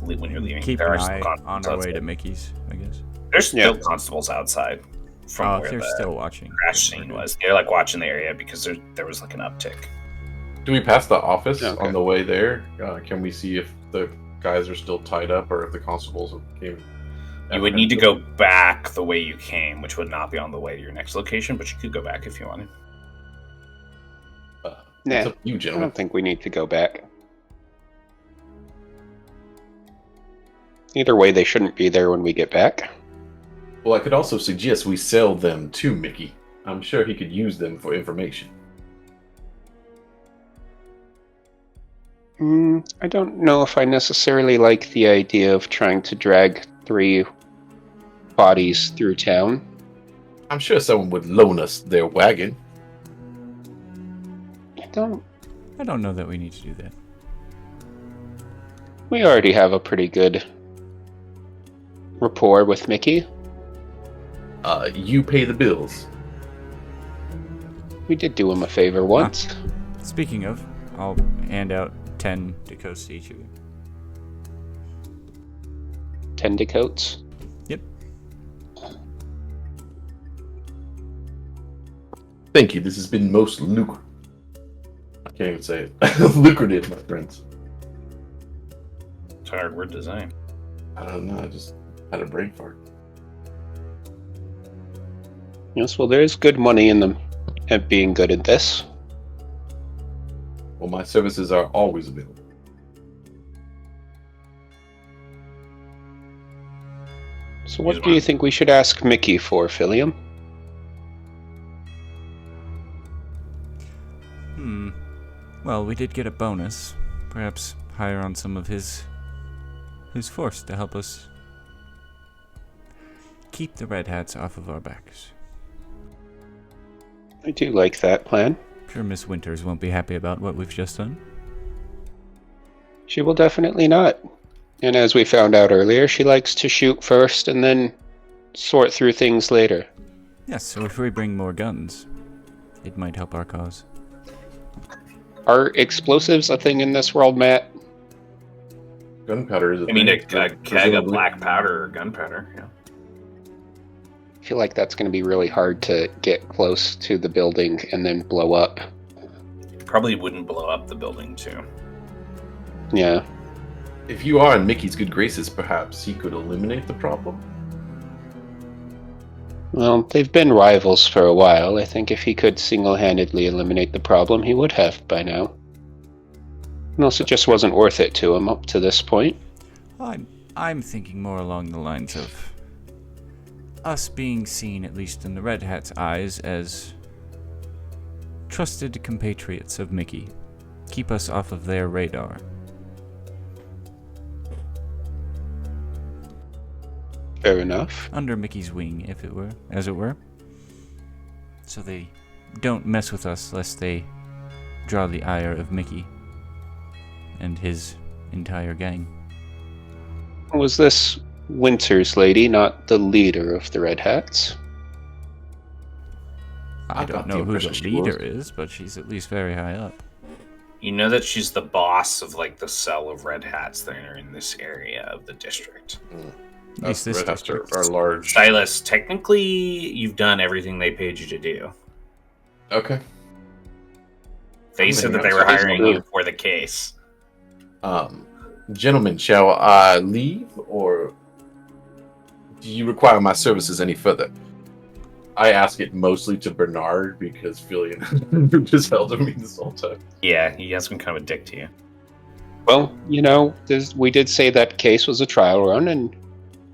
Speaker 1: When you're leaving,
Speaker 3: keep an eye on our way to Mickey's, I guess.
Speaker 1: There's still constables outside from where
Speaker 3: they're
Speaker 1: the
Speaker 3: still watching.
Speaker 1: Crash scene was. They're watching the area because there was an uptick.
Speaker 4: Do we pass the office on the way there? Can we see if the guys are still tied up or if the constables came?
Speaker 1: You would need to go back the way you came, which would not be on the way to your next location, but you could go back if you wanted.
Speaker 2: Nah, I don't think we need to go back. Either way, they shouldn't be there when we get back.
Speaker 4: Well, I could also suggest we sell them to Mickey. I'm sure he could use them for information.
Speaker 2: I don't know if I necessarily like the idea of trying to drag 3 bodies through town.
Speaker 4: I'm sure someone would loan us their wagon.
Speaker 3: I don't know that we need to do that.
Speaker 2: We already have a pretty good rapport with Mickey.
Speaker 4: You pay the bills.
Speaker 2: We did do him a favor once.
Speaker 3: Speaking of, I'll hand out 10 Dakotas to each of you.
Speaker 2: 10 Dakotas?
Speaker 3: Yep.
Speaker 4: Thank you. This has been most lucrative. I can't even say it. Lucrative, my friends.
Speaker 1: It's a hard word to say.
Speaker 4: I don't know. I just had a brain fart.
Speaker 2: Yes, well, there is good money in them at being good at this.
Speaker 4: Well, my services are always available.
Speaker 2: So what do you think we should ask Mickey for, Philium?
Speaker 3: Well, we did get a bonus. Perhaps hire on some of his force to help us keep the Red Hats off of our backs.
Speaker 2: I do like that plan.
Speaker 3: Sure, Miss Winters won't be happy about what we've just done.
Speaker 2: She will definitely not. And as we found out earlier, she likes to shoot first and then sort through things later.
Speaker 3: Yes, so if we bring more guns, it might help our cause.
Speaker 2: Are explosives a thing in this world, Matt?
Speaker 4: Gunpowder is a
Speaker 1: I mean, a
Speaker 4: thing,
Speaker 1: keg of black powder or gunpowder, yeah.
Speaker 2: I feel like that's going to be really hard to get close to the building and then blow up.
Speaker 1: Probably wouldn't blow up the building, too.
Speaker 2: Yeah.
Speaker 4: If you are in Mickey's good graces, perhaps he could eliminate the problem?
Speaker 2: Well, they've been rivals for a while. I think if he could single-handedly eliminate the problem, he would have by now. And also, it just wasn't worth it to him up to this point.
Speaker 3: I'm thinking more along the lines of us being seen, at least in the Red Hat's eyes, as trusted compatriots of Mickey. Keep us off of their radar.
Speaker 2: Fair enough.
Speaker 3: Under Mickey's wing, as it were. So they don't mess with us lest they draw the ire of Mickey and his entire gang.
Speaker 2: Was this Winters lady not the leader of the Red Hats?
Speaker 3: I don't know who the leader is, but she's at least very high up.
Speaker 1: You know that she's the boss of, like, the cell of Red Hats that are in this area of the district.
Speaker 3: At least this
Speaker 4: Red Hats
Speaker 3: district.
Speaker 4: are large.
Speaker 1: Silas, technically, you've done everything they paid you to do.
Speaker 4: Okay.
Speaker 1: They said that they were hiring you for the case.
Speaker 4: Gentlemen, shall I leave, or do you require my services any further? I ask it mostly to Bernard because Philium just held to me this whole time.
Speaker 1: Yeah, he has been kind of a dick to you.
Speaker 2: Well, you know, we did say that case was a trial run, and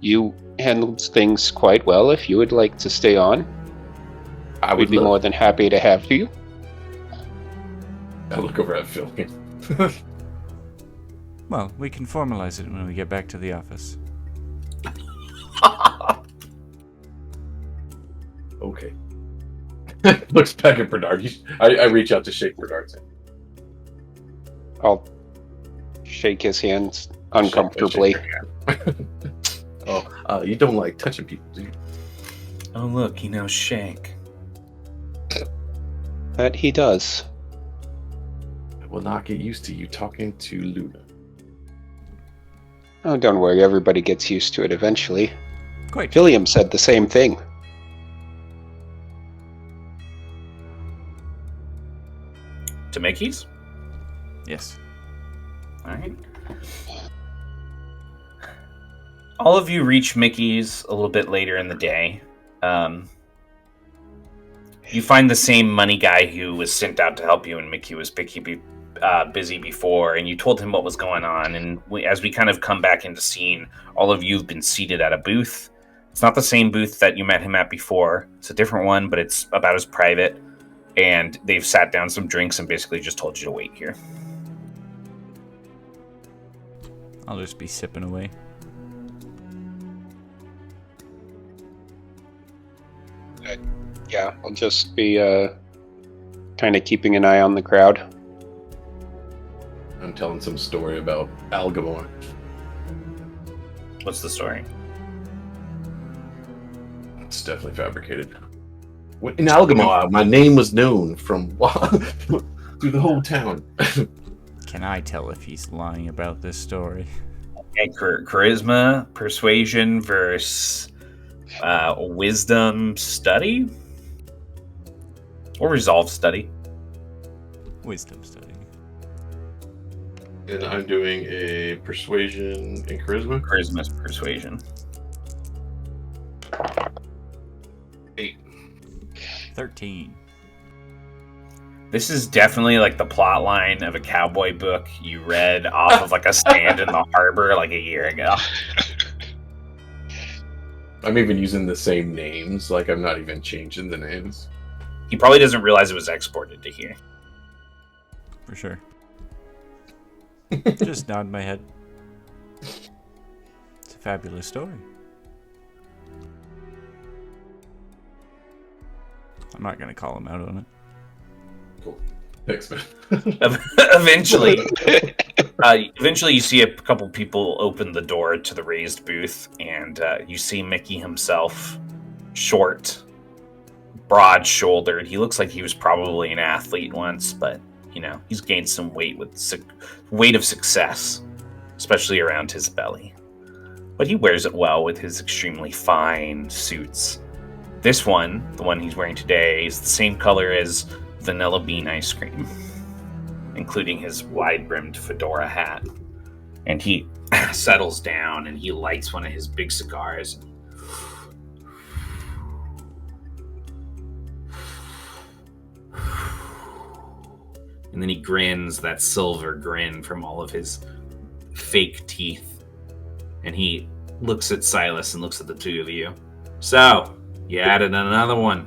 Speaker 2: you handled things quite well. If you would like to stay on, I would be more than happy to have you.
Speaker 4: I look over at Philium.
Speaker 3: Well, we can formalize it when we get back to the office.
Speaker 4: Okay. Looks back at Bernard. I reach out to shake Bernard's hand.
Speaker 2: I'll shake his hands uncomfortably.
Speaker 4: Oh, you don't like touching people, do you?
Speaker 1: Oh, look, he knows Shank.
Speaker 2: That he does.
Speaker 4: I will not get used to you talking to Luna.
Speaker 2: Oh, don't worry. Everybody gets used to it eventually.
Speaker 3: Quite.
Speaker 2: Philium said the same thing.
Speaker 1: To Mickey's?
Speaker 3: Yes.
Speaker 1: Alright. All of you reach Mickey's a little bit later in the day. You find the same money guy who was sent out to help you, and Mickey was busy before, and you told him what was going on. And as we kind of come back into scene, all of you have been seated at a booth. It's not the same booth that you met him at before. It's a different one, but it's about as private. And they've sat down some drinks and basically just told you to wait here.
Speaker 3: I'll just be sipping away.
Speaker 2: Yeah, I'll just be kind of keeping an eye on the crowd.
Speaker 4: I'm telling some story about Algamore.
Speaker 1: What's the story?
Speaker 4: It's definitely fabricated. In Algamore, my name was known from through the whole town.
Speaker 3: Can I tell if he's lying about this story?
Speaker 1: Okay, charisma, persuasion versus wisdom study? Or resolve study?
Speaker 3: Wisdom study.
Speaker 4: And I'm doing a persuasion and charisma.
Speaker 1: Charisma's persuasion.
Speaker 4: 8.
Speaker 3: 13.
Speaker 1: This is definitely like the plot line of a cowboy book you read off of like a stand in the harbor like a year ago.
Speaker 4: I'm even using the same names. Like, I'm not even changing the names.
Speaker 1: He probably doesn't realize it was exported to here.
Speaker 3: For sure. Just nod my head. It's a fabulous story. I'm not going to call him out on it.
Speaker 4: Cool. Thanks, man.
Speaker 1: Eventually, you see a couple people open the door to the raised booth, and you see Mickey himself, short, broad-shouldered. He looks like he was probably an athlete once, but he's gained some weight with weight of success, especially around his belly. But he wears it well with his extremely fine suits. This one, the one he's wearing today, is the same color as vanilla bean ice cream, including his wide-brimmed fedora hat. And he settles down and he lights one of his big cigars. And then he grins, that silver grin from all of his fake teeth. And he looks at Silas and looks at the two of you. So, you added another one.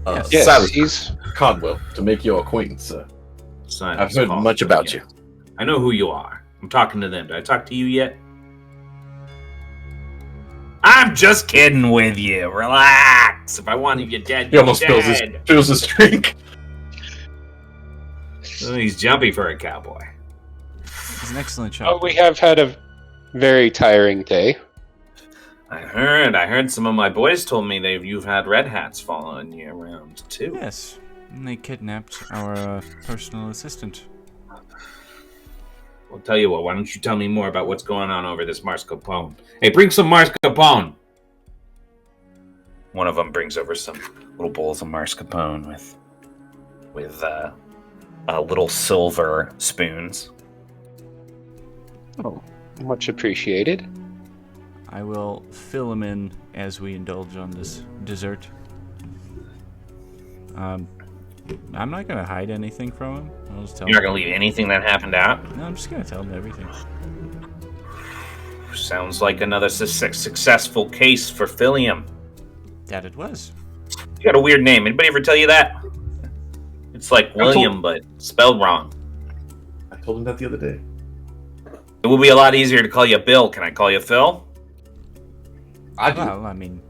Speaker 2: Yes,
Speaker 4: Silas
Speaker 2: he's
Speaker 4: Codwell, to make your acquaintance, sir.
Speaker 1: Son,
Speaker 4: I've heard much about you.
Speaker 1: I know who you are. I'm talking to them. Did I talk to you yet? I'm just kidding with you. Relax. If I wanted you dead,
Speaker 4: He almost spills his drink.
Speaker 1: Oh, he's jumpy for a cowboy.
Speaker 3: He's an excellent shot.
Speaker 2: Oh, we have had a very tiring day.
Speaker 1: I heard some of my boys told me you've had red hats following you around too.
Speaker 3: Yes, and they kidnapped our personal assistant.
Speaker 1: I'll tell you what, why don't you tell me more about what's going on over this mascarpone? Hey, bring some mascarpone! One of them brings over some little bowls of mascarpone with little silver spoons.
Speaker 2: Oh, much appreciated.
Speaker 3: I will fill him in as we indulge on this dessert. I'm not going to hide anything from him. I'll just tell
Speaker 1: You're not
Speaker 3: him.
Speaker 1: going to leave anything that happened out?
Speaker 3: No, I'm just going to tell him everything.
Speaker 1: Sounds like another successful case for Philium.
Speaker 3: That it was.
Speaker 1: You got a weird name. Anybody ever tell you that? It's like William, but spelled wrong.
Speaker 4: I told him that the other day.
Speaker 1: It would be a lot easier to call you Bill. Can I call you Phil?
Speaker 3: Well, I mean,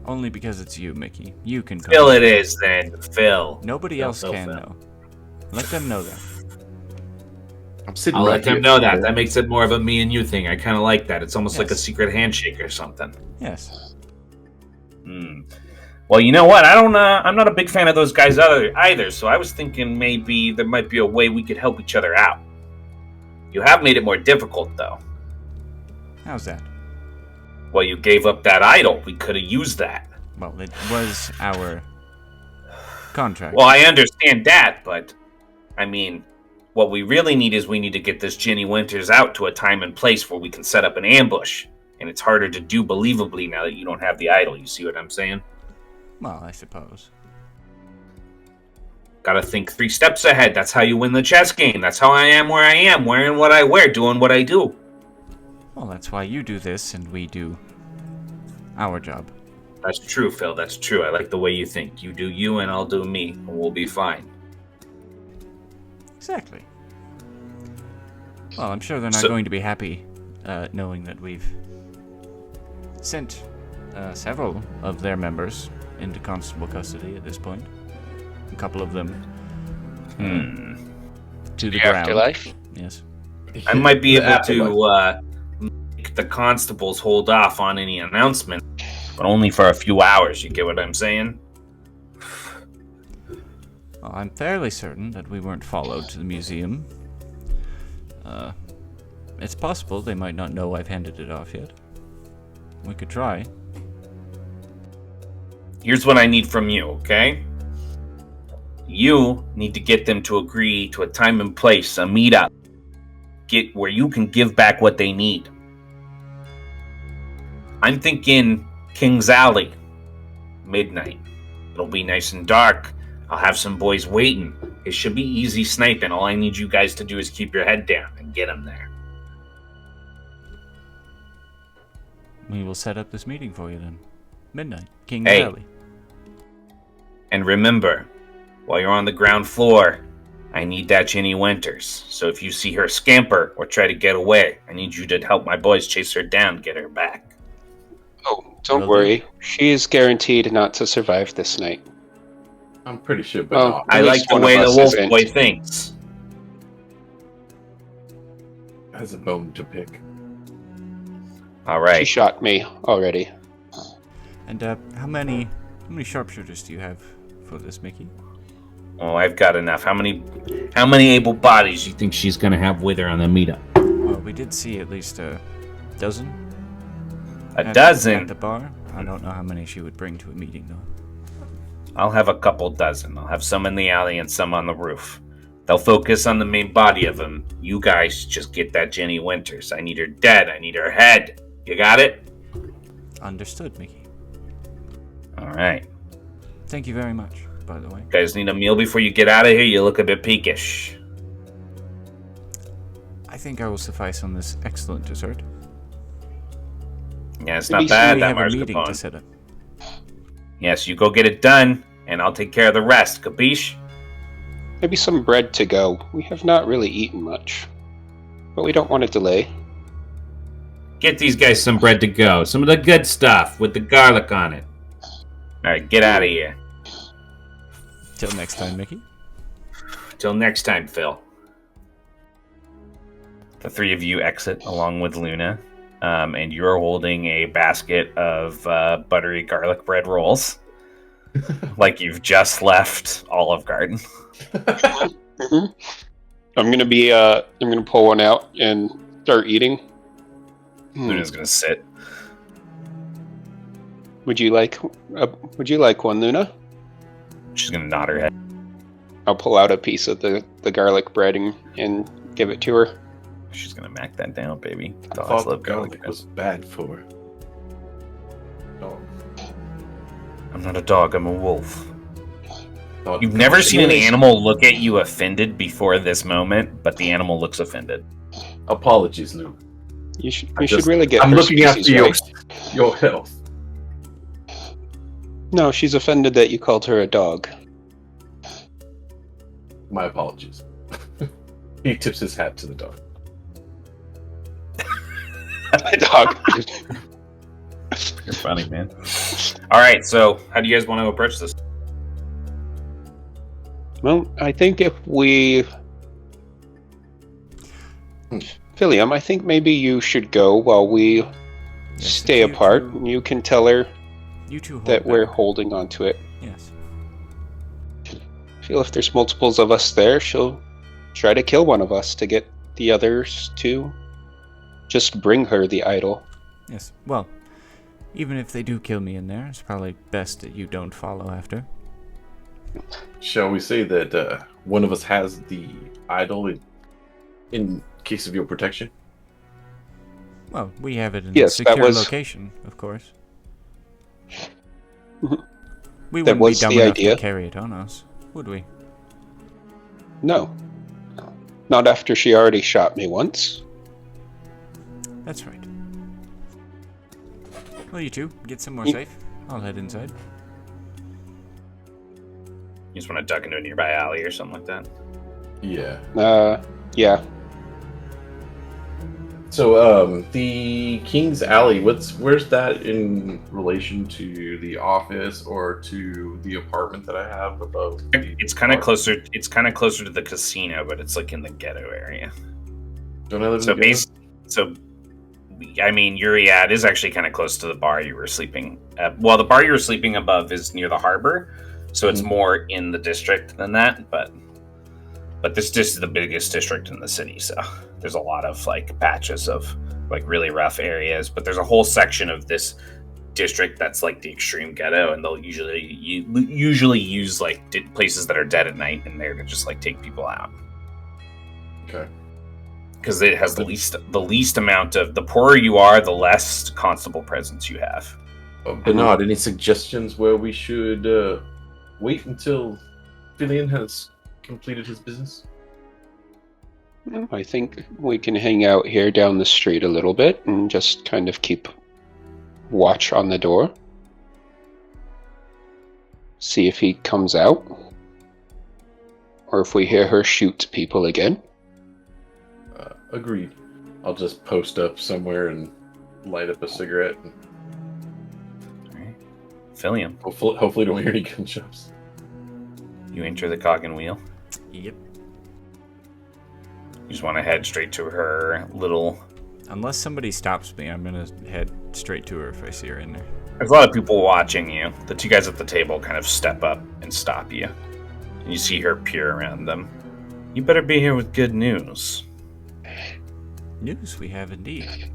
Speaker 3: only because it's you, Mickey. You can call
Speaker 1: Phil
Speaker 3: me.
Speaker 1: it is, then. Phil.
Speaker 3: Nobody else can, though. Let them know that.
Speaker 4: I'm sitting
Speaker 1: I'll
Speaker 4: right
Speaker 1: let them
Speaker 4: here.
Speaker 1: know that. That makes it more of a me and you thing. I kind of like that. It's almost like a
Speaker 3: Yes.
Speaker 1: secret handshake or something.
Speaker 3: Yes.
Speaker 1: Well, you know what? I'm not a big fan of those guys either, so I was thinking maybe there might be a way we could help each other out. You have made it more difficult, though.
Speaker 3: How's that?
Speaker 1: Well, you gave up that idol. We could have used that.
Speaker 3: Well, it was our contract.
Speaker 1: Well, I understand that, but I mean, what we really need is we need to get this Ginny Winters out to a time and place where we can set up an ambush. And it's harder to do believably now that you don't have the idol. You see what I'm saying?
Speaker 3: Well, I suppose.
Speaker 1: Gotta think 3 steps ahead. That's how you win the chess game. That's how I am where I am, wearing what I wear, doing what I do.
Speaker 3: Well, that's why you do this and we do our job.
Speaker 1: That's true, Phil. That's true. I like the way you think. You do you and I'll do me, and we'll be fine.
Speaker 3: Exactly. Well, I'm sure they're not going to be happy knowing that we've sent several of their members into constable custody at this point. A couple of them to the ground.
Speaker 5: Afterlife?
Speaker 3: Yes.
Speaker 1: I might be able to make the constables hold off on any announcement, but only for a few hours. You get what I'm saying?
Speaker 3: Well, I'm fairly certain that we weren't followed to the museum. It's possible they might not know I've handed it off yet. We could try.
Speaker 1: Here's what I need from you, okay? You need to get them to agree to a time and place, a meetup. Get where you can give back what they need. I'm thinking King's Alley. Midnight. It'll be nice and dark. I'll have some boys waiting. It should be easy sniping. All I need you guys to do is keep your head down and get them there.
Speaker 3: We will set up this meeting for you then. Midnight. King's Alley.
Speaker 1: And remember, while you're on the ground floor, I need that Ginny Winters. So if you see her scamper or try to get away, I need you to help my boys chase her down, get her back.
Speaker 2: Oh, don't worry. She is guaranteed not to survive this night.
Speaker 4: I'm pretty sure, but
Speaker 1: I like the way the wolf boy thinks.
Speaker 4: Has a bone to pick.
Speaker 1: All right.
Speaker 2: She shot me already.
Speaker 3: And how many sharpshooters do you have for this, Mickey?
Speaker 1: Oh, I've got enough. How many able bodies do you think she's gonna have with her on the meetup?
Speaker 3: Well, we did see at least a dozen.
Speaker 1: A dozen?
Speaker 3: At the bar. I don't know how many she would bring to a meeting, though.
Speaker 1: I'll have a couple dozen. I'll have some in the alley and some on the roof. They'll focus on the main body of them. You guys just get that Jenny Winters. I need her dead. I need her head. You got it?
Speaker 3: Understood, Mickey.
Speaker 1: All right.
Speaker 3: Thank you very much, by the way.
Speaker 1: You guys need a meal before you get out of here? You look a bit peakish.
Speaker 3: I think I will suffice on this excellent dessert.
Speaker 1: Yeah, it's not bad,
Speaker 3: We
Speaker 1: that
Speaker 3: have a meeting to
Speaker 1: mascarpone.
Speaker 3: set up.
Speaker 1: Yes, you go get it done, and I'll take care of the rest. Capiche?
Speaker 2: Maybe some bread to go. We have not really eaten much. But we don't want to delay.
Speaker 1: Get these guys some bread to go. Some of the good stuff with the garlic on it. All right, get out of here.
Speaker 3: Till next time, Mickey.
Speaker 1: Till next time, Phil. The three of you exit along with Luna, and you're holding a basket of buttery garlic bread rolls, like you've just left Olive Garden.
Speaker 2: Mm-hmm. I'm gonna pull one out and start eating.
Speaker 1: Luna's gonna sit.
Speaker 2: Would you like one, Luna?
Speaker 1: She's gonna nod her head.
Speaker 2: I'll pull out a piece of the garlic bread and give it to her.
Speaker 1: She's gonna mac that down, baby.
Speaker 4: I
Speaker 1: Dogs
Speaker 4: thought
Speaker 1: love
Speaker 4: garlic
Speaker 1: garlic.
Speaker 4: was bad for dogs.
Speaker 1: I'm not a dog. I'm a wolf.
Speaker 4: Thought
Speaker 1: You've never seen an
Speaker 2: Yes.
Speaker 1: animal look at you offended before this moment, but the animal looks offended.
Speaker 4: Apologies, Lou.
Speaker 2: You should really get.
Speaker 4: I'm
Speaker 2: her
Speaker 4: looking after
Speaker 2: species
Speaker 4: your
Speaker 2: right.
Speaker 4: health.
Speaker 2: No, she's offended that you called her a dog.
Speaker 4: My apologies. He tips his hat to the dog.
Speaker 2: A dog.
Speaker 1: You're funny, man. All right, so how do you guys want to approach this?
Speaker 2: Well, I think if we... Philium, I think maybe you should go while we stay
Speaker 3: if you
Speaker 2: apart.
Speaker 3: two-
Speaker 2: You can tell her
Speaker 3: You two hold
Speaker 2: that we're
Speaker 3: back.
Speaker 2: holding on to it.
Speaker 3: Yes.
Speaker 2: I feel if there's multiples of us there, she'll try to kill one of us to get the others to just bring her the idol.
Speaker 3: Yes. Well, even if they do kill me in there, it's probably best that you don't follow after.
Speaker 4: Shall we say that one of us has the idol in case of your protection?
Speaker 3: Well, we have it in
Speaker 2: Yes,
Speaker 3: a
Speaker 2: that
Speaker 3: secure
Speaker 2: was-
Speaker 3: location, of course.
Speaker 2: Mhm.
Speaker 3: We
Speaker 2: That
Speaker 3: wouldn't be
Speaker 2: was
Speaker 3: dumb
Speaker 2: the
Speaker 3: enough
Speaker 2: idea.
Speaker 3: to carry it on us, would we?
Speaker 2: No. Not after she already shot me once.
Speaker 3: That's right. Well, you two, get somewhere
Speaker 2: Ye-
Speaker 3: safe. I'll head inside.
Speaker 1: You just want to duck into a nearby alley or something like that?
Speaker 4: Yeah.
Speaker 2: Yeah.
Speaker 4: So, the King's Alley, where's that in relation to the office or to the apartment that I have above?
Speaker 1: It's kind of closer. It's kind of closer to the casino, but it's like in the ghetto area.
Speaker 4: Don't I live in the ghetto?
Speaker 1: So, I mean, it is actually kind of close to the bar you were sleeping. Well, the bar you were sleeping above is near the harbor, so it's more in the district than that. But this is the biggest district in the city, so there's a lot of like patches of like really rough areas. But there's a whole section of this district that's like the extreme ghetto, and they'll usually use like places that are dead at night in there to just like take people out.
Speaker 4: Okay.
Speaker 1: Because it has the least amount of, the poorer you are, the less constable presence you have.
Speaker 4: Bernard, any suggestions where we should wait until Fillion has completed his business?
Speaker 2: I think we can hang out here down the street a little bit and just kind of keep watch on the door. See if he comes out. Or if we hear her shoot people again.
Speaker 4: Agreed. I'll just post up somewhere and light up a cigarette.
Speaker 1: Alright. Fillion.
Speaker 4: Hopefully don't hear any gunshots.
Speaker 1: You enter the cog and wheel.
Speaker 3: Yep.
Speaker 1: You just want to head straight to her little...
Speaker 3: Unless somebody stops me, I'm going to head straight to her if I see her in there.
Speaker 1: There's a lot of people watching you. The two guys at the table kind of step up and stop you. And you see her peer around them. You better be here with good news.
Speaker 3: News we have indeed.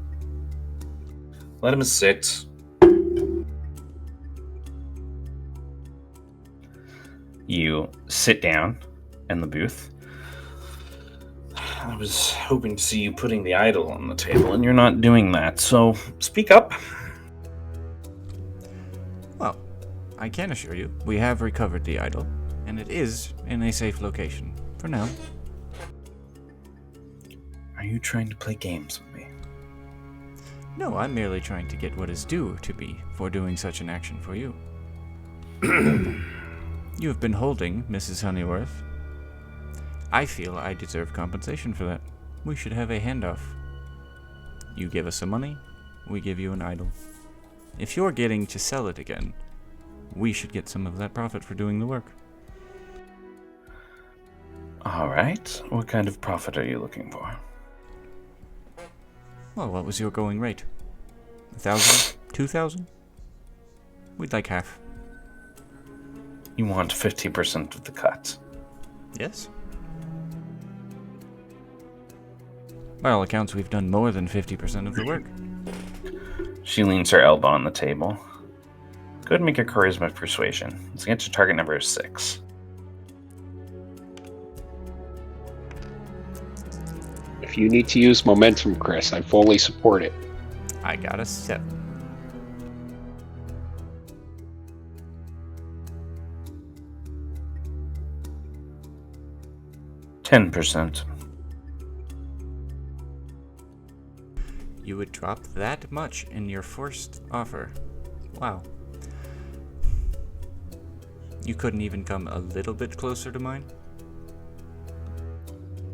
Speaker 1: Let him sit. You sit down in the booth. I was hoping to see you putting the idol on the table, and you're not doing that, so speak up.
Speaker 3: Well, I can assure you, we have recovered the idol, and it is in a safe location, for now.
Speaker 1: Are you trying to play games with me?
Speaker 3: No, I'm merely trying to get what is due to me for doing such an action for you. You have been holding Mrs. Honeyworth. I feel I deserve compensation for that. We should have a handoff. You give us some money, we give you an idol. If you're getting to sell it again, we should get some of that profit for doing the work.
Speaker 1: All right. What kind of profit are you looking for?
Speaker 3: Well, what was your going rate? 1,000? 2,000? We'd like half.
Speaker 1: You want 50% of the cut?
Speaker 3: Yes. By all accounts, we've done more than 50% of the work.
Speaker 1: She leans her elbow on the table. Go ahead and make a charisma persuasion. Let's get to target number 6.
Speaker 2: If you need to use momentum, Chris, I fully support it.
Speaker 3: I got a 7.
Speaker 1: %.
Speaker 3: You would drop that much in your first offer. Wow. You couldn't even come a little bit closer to mine?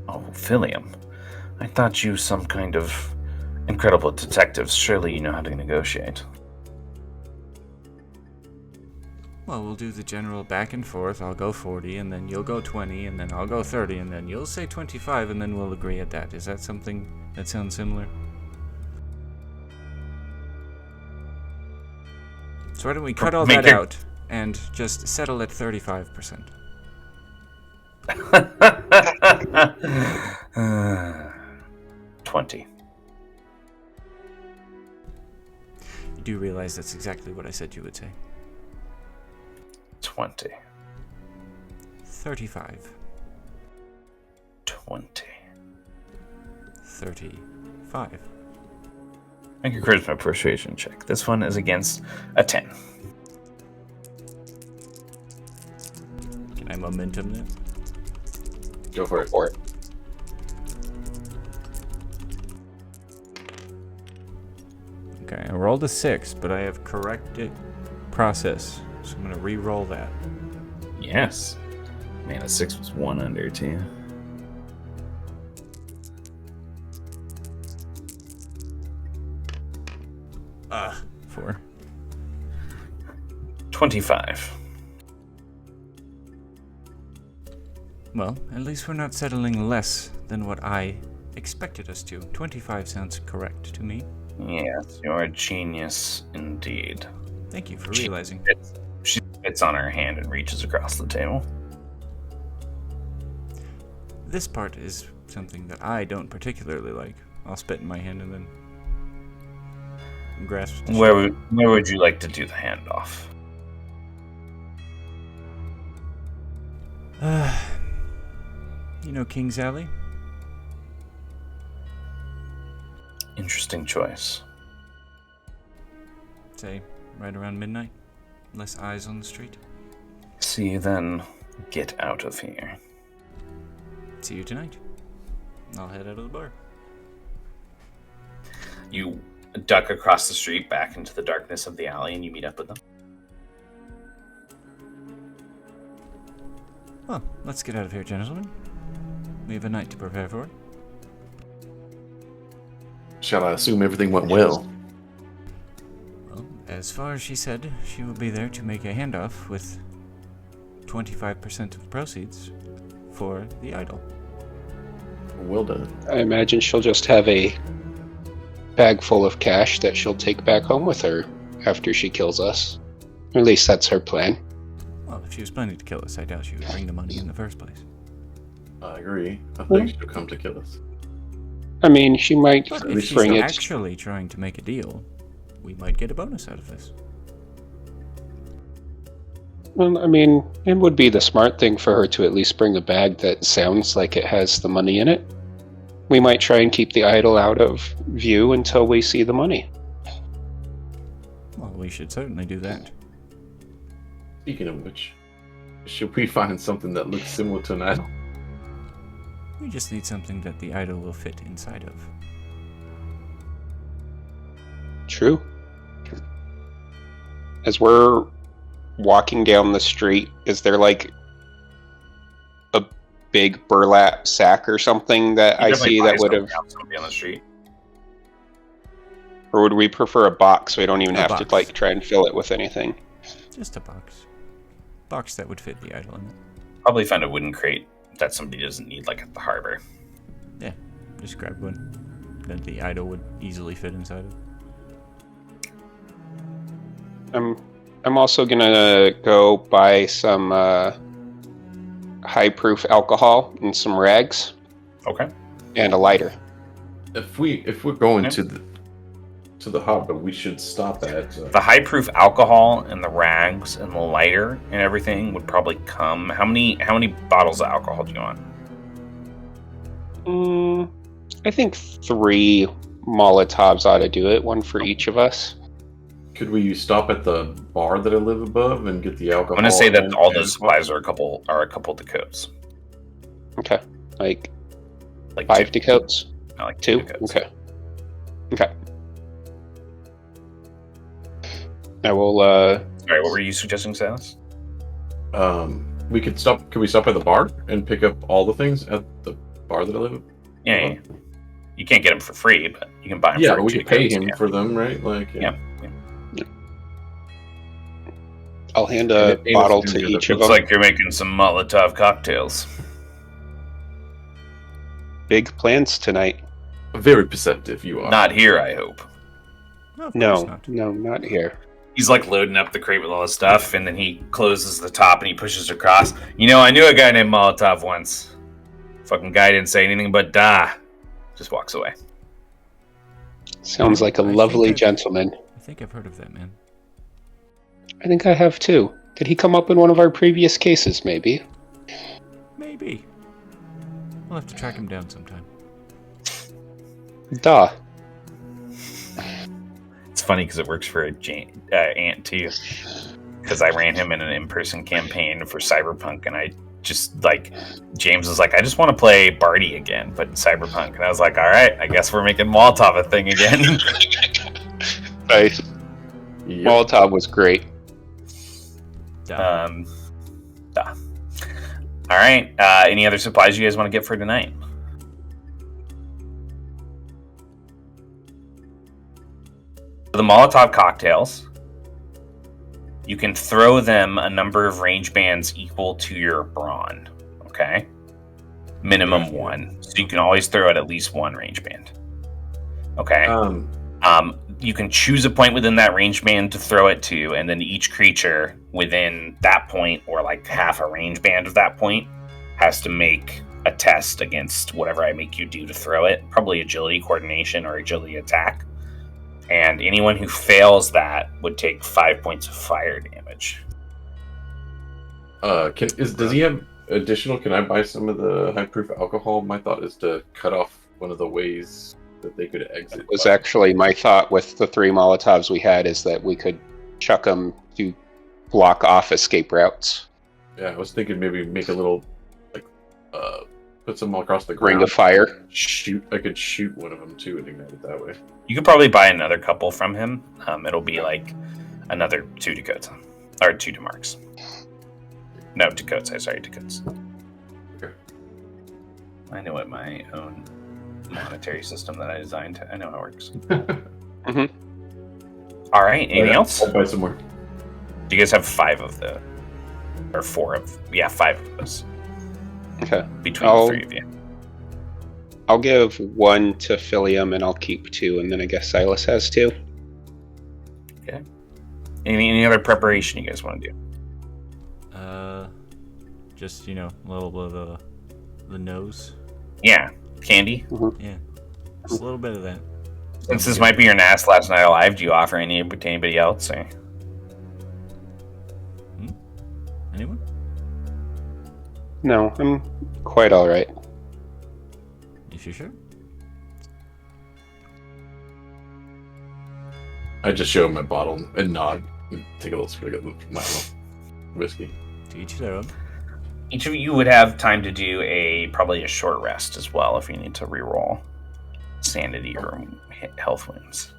Speaker 1: Oh, Philium. I thought you some kind of incredible detective. Surely you know how to negotiate.
Speaker 3: Well, we'll do the general back and forth. I'll go 40, and then you'll go 20, and then I'll go 30, and then you'll say 25, and then we'll agree at that. Is that something that sounds similar? So why don't we cut all that out and just settle at 35%?
Speaker 1: 20.
Speaker 3: You do realize that's exactly what I said you would say.
Speaker 1: 20.
Speaker 3: 35.
Speaker 1: 20.
Speaker 3: 35.
Speaker 1: Make a charisma persuasion check. This one is against a 10.
Speaker 3: Can I momentum it?
Speaker 4: Go for it.
Speaker 3: Okay, I rolled a 6, but I have corrected process, so I'm going to re-roll that.
Speaker 1: Yes. Man, a 6 was 1 under, too.
Speaker 3: 4.
Speaker 1: 25.
Speaker 3: Well, at least we're not settling less than what I expected us to. 25 sounds correct to me.
Speaker 1: Yes, you're a genius indeed.
Speaker 3: Thank you for realizing.
Speaker 1: She spits on her hand and reaches across the table.
Speaker 3: This part is something that I don't particularly like. I'll spit in my hand and then grasp the
Speaker 1: Where would you like to do the handoff?
Speaker 3: You know King's Alley?
Speaker 1: Interesting choice.
Speaker 3: Say, right around midnight? Less eyes on the street?
Speaker 1: See you then. Get out of here.
Speaker 3: See you tonight. I'll head out of the bar.
Speaker 1: You duck across the street back into the darkness of the alley and you meet up with them.
Speaker 3: Well, let's get out of here, gentlemen. We have a night to prepare for.
Speaker 4: Shall I assume everything went well?
Speaker 3: Well, as far as she said, she will be there to make a handoff with 25% of the proceeds for the idol.
Speaker 4: Well done.
Speaker 2: I imagine she'll just have a bag full of cash that she'll take back home with her after she kills us. Or at least that's her plan.
Speaker 3: Well, if she was planning to kill us, I doubt she would bring the money in the first place.
Speaker 4: I agree. I think she'll come to kill us.
Speaker 2: I mean, she might
Speaker 3: But if she's
Speaker 2: bring it.
Speaker 3: actually trying to make a deal, we might get a bonus out of this.
Speaker 2: Well, I mean, it would be the smart thing for her to at least bring a bag that sounds like it has the money in it. We might try and keep the idol out of view until we see the money.
Speaker 3: Well, we should certainly do that.
Speaker 4: Speaking of which, should we find something that looks similar to an idol?
Speaker 3: We just need something that the idol will fit inside of.
Speaker 2: True. As we're walking down the street, is there like a big burlap sack or something that I see that would have...
Speaker 1: somebody on the street.
Speaker 2: Or would we prefer a box so we don't even
Speaker 3: A
Speaker 2: have
Speaker 3: box.
Speaker 2: to like try and fill it with anything?
Speaker 3: Just a box. Box that would fit the idol in it.
Speaker 1: Probably find a wooden crate that somebody doesn't need, like at the harbor.
Speaker 3: Yeah, just grab one that the idol would easily fit inside of.
Speaker 2: I'm also gonna go buy some high-proof alcohol and some rags.
Speaker 1: Okay.
Speaker 2: And a lighter.
Speaker 4: If we're going to the harbor, we should stop at
Speaker 1: The high-proof alcohol and the rags and the lighter and everything would probably come. How many bottles of alcohol do you want?
Speaker 2: I think 3 Molotovs ought to do it, one for each of us.
Speaker 4: Could we stop at the bar that I live above and get the alcohol?
Speaker 1: I'm gonna say that all those supplies are a couple Dakotas.
Speaker 2: Okay, like 5
Speaker 1: 5
Speaker 2: Dakotas.
Speaker 1: I like
Speaker 2: 2.
Speaker 1: Dakotas.
Speaker 2: Okay. I will.
Speaker 1: Sorry, what were you suggesting, Silas?
Speaker 4: We could stop. Could we stop at the bar and pick up all the things at the bar that I live at?
Speaker 1: Yeah. You can't get them for free, but you can buy them.
Speaker 4: Yeah,
Speaker 1: for
Speaker 4: but we
Speaker 1: 2
Speaker 4: could pay
Speaker 1: Dakotas,
Speaker 4: him for them, right? Like,
Speaker 1: Yeah.
Speaker 2: I'll hand a bottle to each of
Speaker 1: Looks
Speaker 2: them.
Speaker 1: like you're making some Molotov cocktails.
Speaker 2: Big plans tonight.
Speaker 4: Very perceptive you are.
Speaker 1: Not here, I hope.
Speaker 3: No,
Speaker 2: not here.
Speaker 1: He's like loading up the crate with all the stuff, and then he closes the top and he pushes across. You know, I knew a guy named Molotov once. Fucking guy didn't say anything but "da." Just walks away.
Speaker 2: Sounds like a lovely gentleman.
Speaker 3: I think I've heard of that man.
Speaker 2: I think I have too. Did he come up in one of our previous cases, maybe?
Speaker 3: Maybe. We'll have to track him down sometime.
Speaker 2: Duh.
Speaker 1: It's funny because it works for Ant too. Because I ran him in an in-person campaign for Cyberpunk, and I just like James was like, I just want to play Barty again, but in Cyberpunk, and I was like, all right, I guess we're making Molotov a thing again.
Speaker 2: Nice.
Speaker 4: Yep.
Speaker 2: Molotov was great.
Speaker 1: All right. Any other supplies you guys want to get for tonight? For the Molotov cocktails, you can throw them a number of range bands equal to your brawn. Okay? Minimum one. So you can always throw at least one range band. Okay? You can choose a point within that range band to throw it to, and then each creature within that point, or like half a range band of that point, has to make a test against whatever I make you do to throw it. Probably agility, coordination, or agility attack. And anyone who fails that would take 5 points of fire damage.
Speaker 4: Does he have additional? Can I buy some of the high proof alcohol? My thought is to cut off one of the ways that they could exit.
Speaker 2: It was actually my thought with the 3 Molotovs we had is that we could chuck them to block off escape routes.
Speaker 4: Yeah, I was thinking maybe make a little, put some all across the ground.
Speaker 2: Ring of fire.
Speaker 4: I could shoot one of them too and ignite it that way.
Speaker 1: You could probably buy another couple from him. It'll be like another 2 Dakota. Or 2 Demarks. No, Dakotas. Sorry, Dakotas.
Speaker 4: Okay.
Speaker 1: I know what my own monetary system that I designed. I know how it works.
Speaker 2: Mm-hmm.
Speaker 1: All right. Anything else?
Speaker 4: I'll buy some more.
Speaker 1: Do you guys have 5 of the, or 4 of? Yeah, 5 of those.
Speaker 2: Okay.
Speaker 1: Between the 3 of you.
Speaker 2: I'll give 1 to Philium, and I'll keep 2, and then I guess Silas has 2.
Speaker 1: Okay. Any other preparation you guys want to do?
Speaker 3: Just a little bit of the nose.
Speaker 1: Yeah. Candy?
Speaker 2: Mm-hmm.
Speaker 3: Yeah. Just a little bit of that.
Speaker 1: Since this might be your last night alive, do you offer any to anybody else? Or?
Speaker 3: Anyone?
Speaker 2: No, I'm quite all right.
Speaker 3: You sure?
Speaker 4: I just show him my bottle and nod and take a little swig of my whiskey.
Speaker 3: To each their own.
Speaker 1: Each of you would have time to do probably a short rest as well if you need to reroll sanity or health wounds.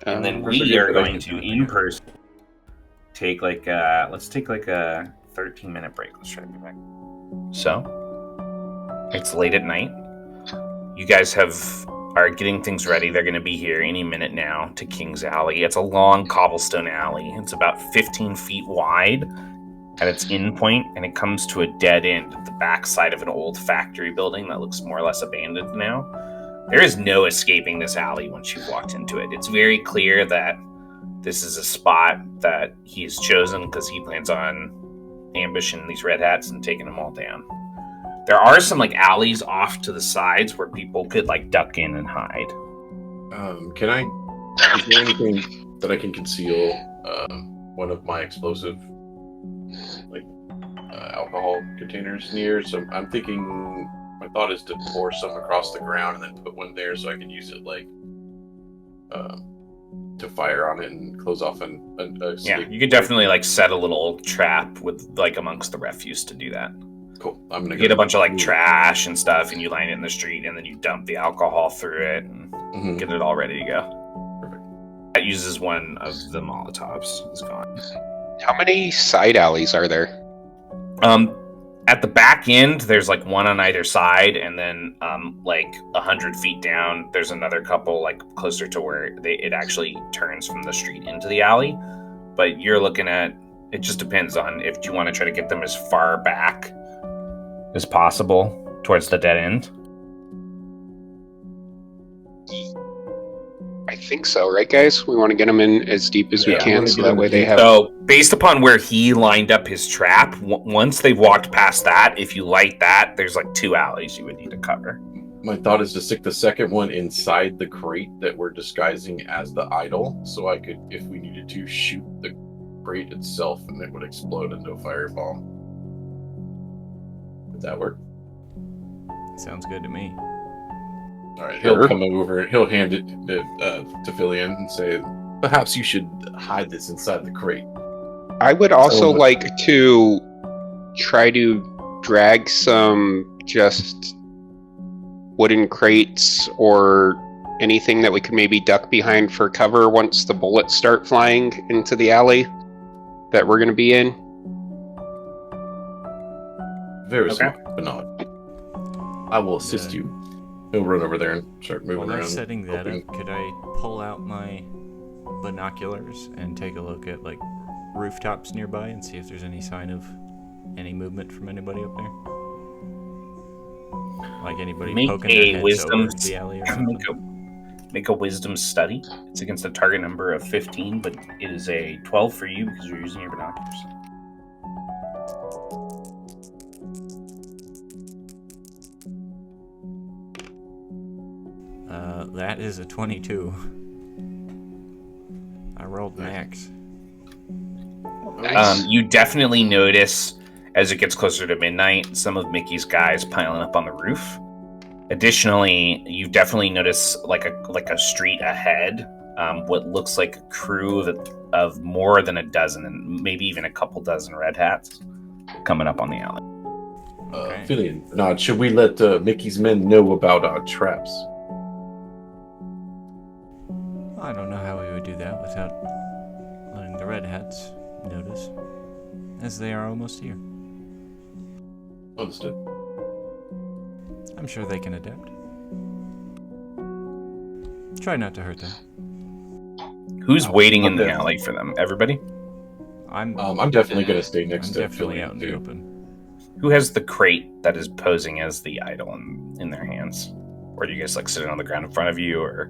Speaker 1: And then we are going to, in person, take let's take a 13-minute break. Let's try to be back. So, it's late at night. You guys are getting things ready. They're going to be here any minute now to King's Alley. It's a long cobblestone alley. It's about 15 feet wide at its end point, and it comes to a dead end at the back side of an old factory building that looks more or less abandoned now. There is no escaping this alley once you've walked into it. It's very clear that this is a spot that he's chosen because he plans on ambushing these red hats and taking them all down. There are some alleys off to the sides where people could duck in and hide.
Speaker 4: Is there anything that I can conceal one of my explosive alcohol containers near? So I'm thinking, my thought is to pour some across the ground and then put one there so I can use it to fire on it and close off
Speaker 1: yeah, you could definitely set a little trap with amongst the refuse to do that.
Speaker 4: Cool. I'm gonna
Speaker 1: get a bunch of trash and stuff, and you line it in the street, and then you dump the alcohol through it and get it all ready to go.
Speaker 4: Perfect.
Speaker 1: That uses one of the Molotovs. It's gone.
Speaker 2: How many side alleys are there?
Speaker 1: At the back end, there's one on either side, and then 100 feet down, there's another couple closer to where it actually turns from the street into the alley. But you're looking at, it just depends on if you want to try to get them as far back as possible towards the dead end.
Speaker 2: I think so, right, guys? We want to get them in as deep as we can, so that way they have...
Speaker 1: So, based upon where he lined up his trap, once they've walked past that, if you light that, there's 2 alleys you would need to cover.
Speaker 4: My thought is to stick the second one inside the crate that we're disguising as the idol, so I could, if we needed to, shoot the crate itself and it would explode into a fireball. Would that work?
Speaker 3: Sounds good to me.
Speaker 4: All right, he'll come over, he'll hand it to Philian and say, perhaps you should hide this inside the crate.
Speaker 2: I would also like to try to drag some just wooden crates or anything that we could maybe duck behind for cover once the bullets start flying into the alley that we're going to be in.
Speaker 4: Very smart, but not. I will assist you. He'll run over there and start moving around.
Speaker 3: While I'm setting that up, could I pull out my binoculars and take a look at like rooftops nearby and see if there's any sign of any movement from anybody up there? Like anybody poking their heads over the alley or something?
Speaker 1: Make a wisdom study. It's against a target number of 15, but it is a 12 for you because you're using your binoculars.
Speaker 3: That is a 22. I rolled max.
Speaker 2: Nice.
Speaker 1: You definitely notice as it gets closer to midnight, some of Mickey's guys piling up on the roof. Additionally, you definitely notice like a street ahead, what looks like a crew of more than a dozen, and maybe even a couple dozen red hats coming up on the alley.
Speaker 3: Okay.
Speaker 4: Filion, should we let Mickey's men know about our traps?
Speaker 3: I don't know how we would do that without letting the red hats notice, as they are almost here.
Speaker 4: Understood.
Speaker 3: I'm sure they can adapt. Try not to hurt them.
Speaker 1: Who's waiting in the alley for them? Everybody?
Speaker 4: I'm definitely going to stay next to
Speaker 3: definitely
Speaker 4: Filion,
Speaker 3: out in the open.
Speaker 1: Who has the crate that is posing as the idol in their hands? Or do you guys like sitting on the ground in front of you, or?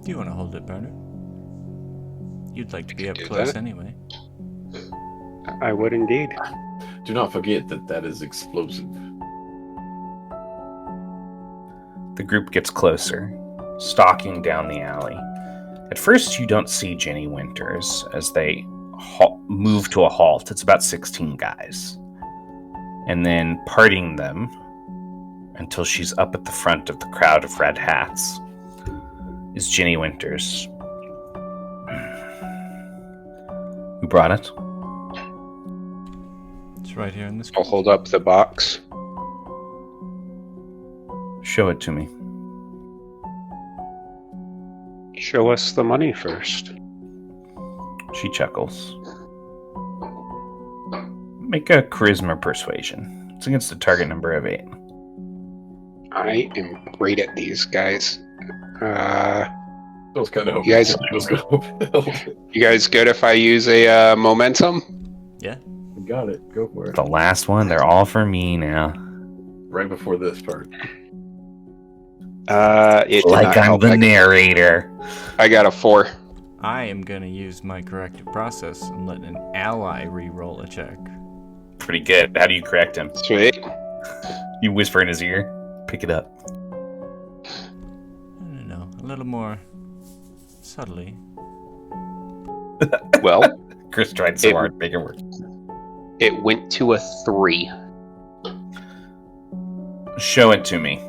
Speaker 3: Do you want to hold it, Bernard? You'd like to be up close anyway.
Speaker 2: I would indeed.
Speaker 4: Do not forget that is explosive.
Speaker 1: The group gets closer, stalking down the alley. At first, you don't see Jenny Winters as they move to a halt. It's about 16 guys. And then parting them until she's up at the front of the crowd of red hats is Jenny Winters. Who brought it?
Speaker 3: It's right here in this.
Speaker 2: I'll hold up the box.
Speaker 1: Show it to me.
Speaker 2: Show us the money first.
Speaker 1: She chuckles. Make a charisma persuasion. It's against a target number of 8.
Speaker 2: I am great at these, guys.
Speaker 4: Those kind of
Speaker 2: you guys good if I use a momentum?
Speaker 3: Yeah.
Speaker 4: Got it. Go for it.
Speaker 1: The last one, they're all for me now.
Speaker 4: Right before this part.
Speaker 2: It
Speaker 1: like I'm the narrator.
Speaker 2: I got a 4.
Speaker 3: I am going to use my corrective process and let an ally re-roll a check.
Speaker 1: Pretty good. How do you correct him?
Speaker 2: Sweet.
Speaker 1: You whisper in his ear. Pick it up.
Speaker 3: I don't know. A little more subtly.
Speaker 2: Well,
Speaker 1: Chris tried so hard to make it work.
Speaker 2: It went to a 3.
Speaker 1: Show it to me.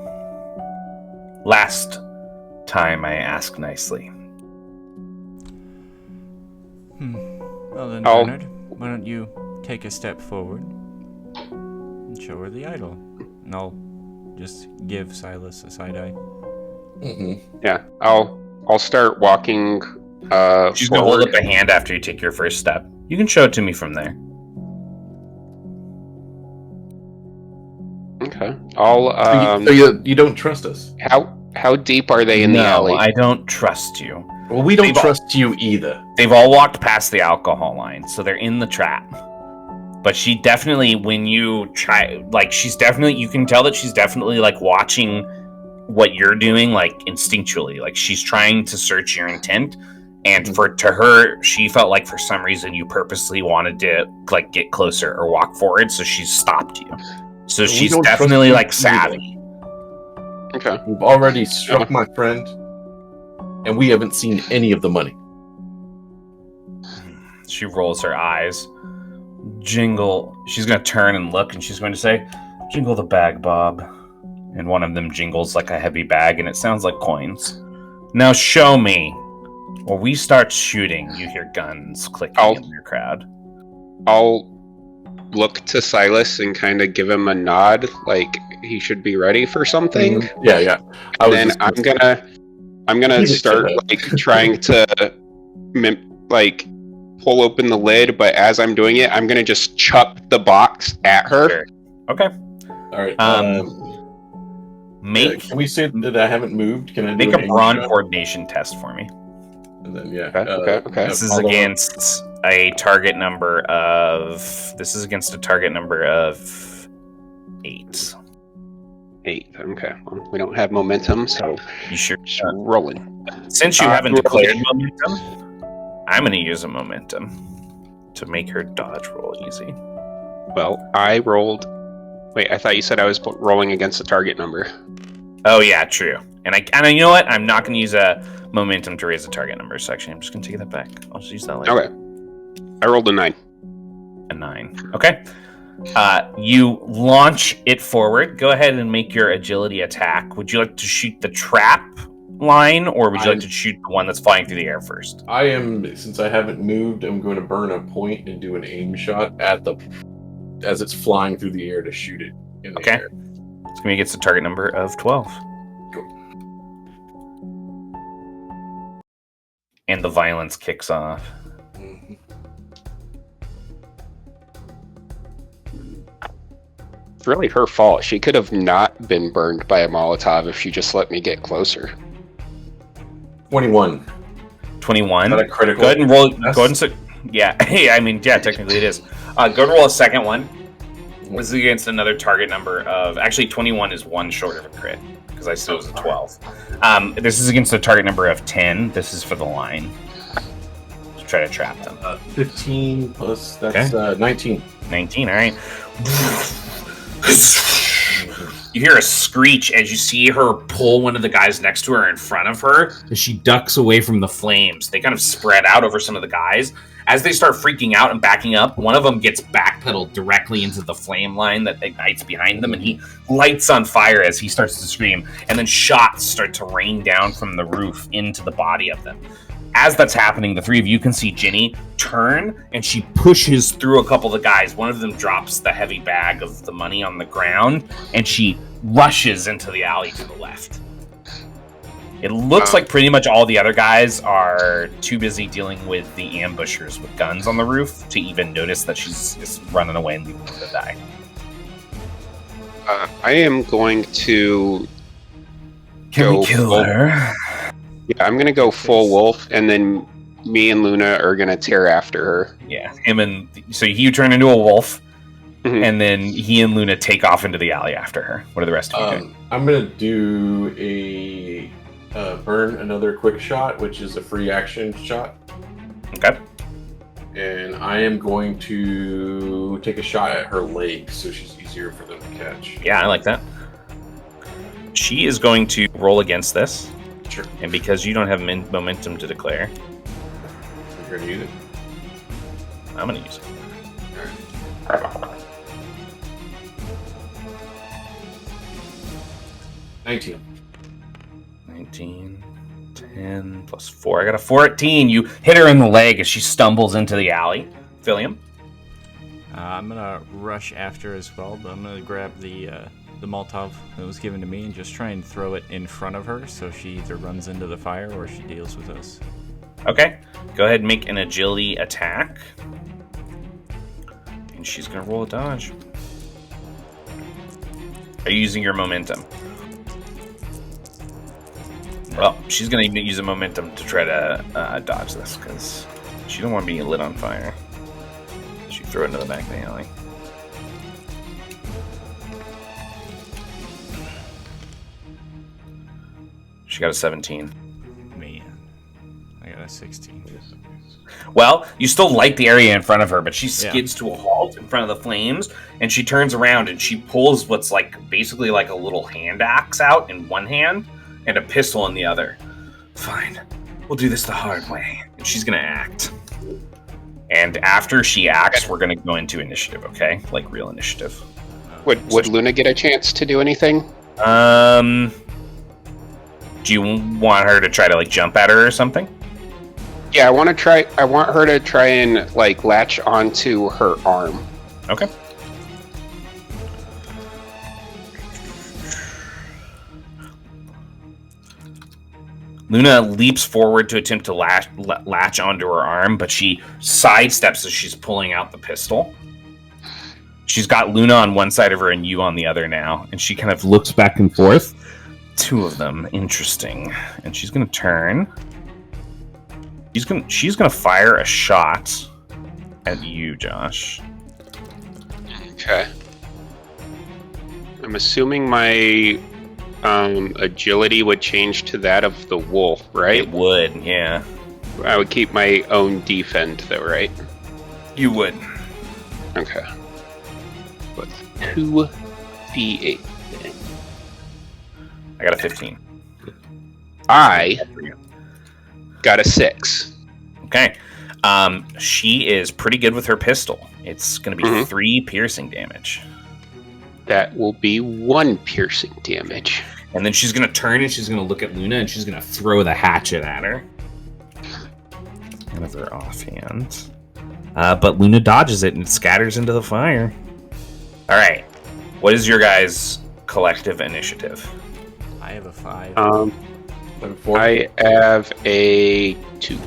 Speaker 1: Last time I ask nicely.
Speaker 3: Well then, Bernard, why don't you take a step forward and show her the idol? And I'll just give Silas a side eye.
Speaker 4: Mm-hmm.
Speaker 2: Yeah, I'll start walking.
Speaker 1: She's gonna hold up a hand after you take your first step. You can show it to me from there.
Speaker 2: Okay. I'll.
Speaker 4: So you don't trust us?
Speaker 2: How deep are they in the alley?
Speaker 1: No, I don't trust you.
Speaker 4: Well, we don't trust you either.
Speaker 1: They've all walked past the alcohol line, so they're in the trap. But she definitely, when you try, like, you can tell that she's definitely, like, watching what you're doing, like, instinctually. Like, she's trying to search your intent. And to her, she felt like for some reason you purposely wanted to, like, get closer or walk forward, so she stopped you. So she's definitely, like, savvy.
Speaker 2: Okay.
Speaker 4: We've already struck my friend, and we haven't seen any of the money.
Speaker 1: She rolls her eyes. Jingle. She's going to turn and look, and she's going to say, "Jingle the bag, Bob." And one of them jingles like a heavy bag, and it sounds like coins. "Now show me." When we start shooting, you hear guns clicking in your crowd.
Speaker 2: I'll look to Silas and kind of give him a nod, like he should be ready for something.
Speaker 4: Yeah.
Speaker 2: And then I'm gonna start like trying to like pull open the lid, but as I'm doing it, I'm gonna just chuck the box at her.
Speaker 1: Sure. Okay.
Speaker 4: All right.
Speaker 1: Make.
Speaker 4: Can we say that I haven't moved? Can I
Speaker 1: make a brawn coordination test for me?
Speaker 4: And then
Speaker 2: Okay.
Speaker 1: This is against a target number of 8.
Speaker 2: 8. Okay. Well, we don't have momentum, so
Speaker 1: You sure?
Speaker 2: just rolling.
Speaker 1: Since you haven't declared momentum, I'm going to use a momentum to make her dodge roll easy.
Speaker 2: Well, I rolled. Wait, I thought you said I was rolling against the target number.
Speaker 1: Oh yeah, true. And you know what? I'm not going to use a momentum to raise the target number section. I'm just going to take that back. I'll just use that later.
Speaker 2: Okay. I rolled a 9.
Speaker 1: A 9. Okay. You launch it forward. Go ahead and make your agility attack. Would you like to shoot the trap line, or would you like to shoot the one that's flying through the air first?
Speaker 4: Since I haven't moved, I'm going to burn a point and do an aim shot as it's flying through the air to shoot it in the air.
Speaker 1: It's going to be against the target number of 12.
Speaker 4: Cool.
Speaker 1: And the violence kicks off.
Speaker 4: Mm-hmm.
Speaker 2: It's really her fault. She could have not been burned by a Molotov if she just let me get closer.
Speaker 4: 21.
Speaker 1: 21.
Speaker 4: Not a critical.
Speaker 1: Go ahead and roll. Technically it is. Go ahead and roll a second one. This is against another target number of. Actually, 21 is one short of a crit because I said it was a 12. This is against a target number of 10. This is for the line. Let's try to trap them.
Speaker 4: 15 plus that's 19.
Speaker 1: 19. All right. You hear a screech as you see her pull one of the guys next to her in front of her as she ducks away from the flames. They kind of spread out over some of the guys. As they start freaking out and backing up, one of them gets backpedaled directly into the flame line that ignites behind them, and he lights on fire as he starts to scream, and then shots start to rain down from the roof into the body of them. As that's happening, the three of you can see Ginny turn, and she pushes through a couple of the guys. One of them drops the heavy bag of the money on the ground, and she rushes into the alley to the left. It looks like pretty much all the other guys are too busy dealing with the ambushers with guns on the roof to even notice that she's just running away and leaving them to die.
Speaker 2: I am going to
Speaker 1: Can we kill her?
Speaker 2: Yeah, I'm gonna go full wolf, and then me and Luna are gonna tear after her.
Speaker 1: Yeah, so you turn into a wolf,
Speaker 2: Mhm.
Speaker 1: and then he and Luna take off into the alley after her. What are the rest of you doing?
Speaker 4: I'm gonna do a burn another quick shot, which is a free action shot.
Speaker 1: Okay.
Speaker 4: And I am going to take a shot at her leg, so she's easier for them to catch.
Speaker 1: Yeah, I like that. She is going to roll against this.
Speaker 4: Sure.
Speaker 1: And because you don't have momentum to declare,
Speaker 4: You're gonna use it.
Speaker 1: I'm going to use it.
Speaker 4: All right. 19.
Speaker 1: 19, 10 plus 4. I got a 14. You hit her in the leg as she stumbles into the alley. Philium?
Speaker 3: I'm going to rush after as well, but I'm going to grab the Molotov that was given to me and just try and throw it in front of her so she either runs into the fire or she deals with us.
Speaker 1: Okay. Go ahead and make an agility attack. And she's going to roll a dodge. Are you using your momentum? Well, she's going to use a momentum to try to dodge this because she don't want to be lit on fire. She throw it into the back of the alley. She got a 17.
Speaker 3: Man, I got a 16.
Speaker 1: Well, you still light the area in front of her, but she skids to a halt in front of the flames, and she turns around and she pulls what's basically like a little hand axe out in one hand and a pistol in the other. Fine, we'll do this the hard way. And she's gonna act. And after she acts, we're gonna go into initiative, okay? Like real initiative.
Speaker 2: Would Luna get a chance to do anything?
Speaker 1: Do you want her to try to jump at her or something?
Speaker 2: Yeah, I want her to try and latch onto her arm.
Speaker 1: Okay. Luna leaps forward to attempt to latch onto her arm, but she sidesteps as she's pulling out the pistol. She's got Luna on one side of her and you on the other now, and she kind of looks back and forth. Two of them. Interesting. And she's going to turn. She's gonna fire a shot at you, Josh.
Speaker 2: Okay. I'm assuming my agility would change to that of the wolf, right?
Speaker 1: It would, yeah.
Speaker 2: I would keep my own defend, though, right?
Speaker 1: You would.
Speaker 2: Okay. But 2d8 then.
Speaker 1: I got a 15.
Speaker 2: I got a 6.
Speaker 1: Okay. She is pretty good with her pistol. It's going to be 3 piercing damage.
Speaker 2: That will be 1 piercing damage.
Speaker 1: And then she's going to turn and she's going to look at Luna and she's going to throw the hatchet at her. Out of her offhand. But Luna dodges it and scatters into the fire. All right. What is your guys' collective initiative?
Speaker 3: I have a 5.
Speaker 2: I have a 2.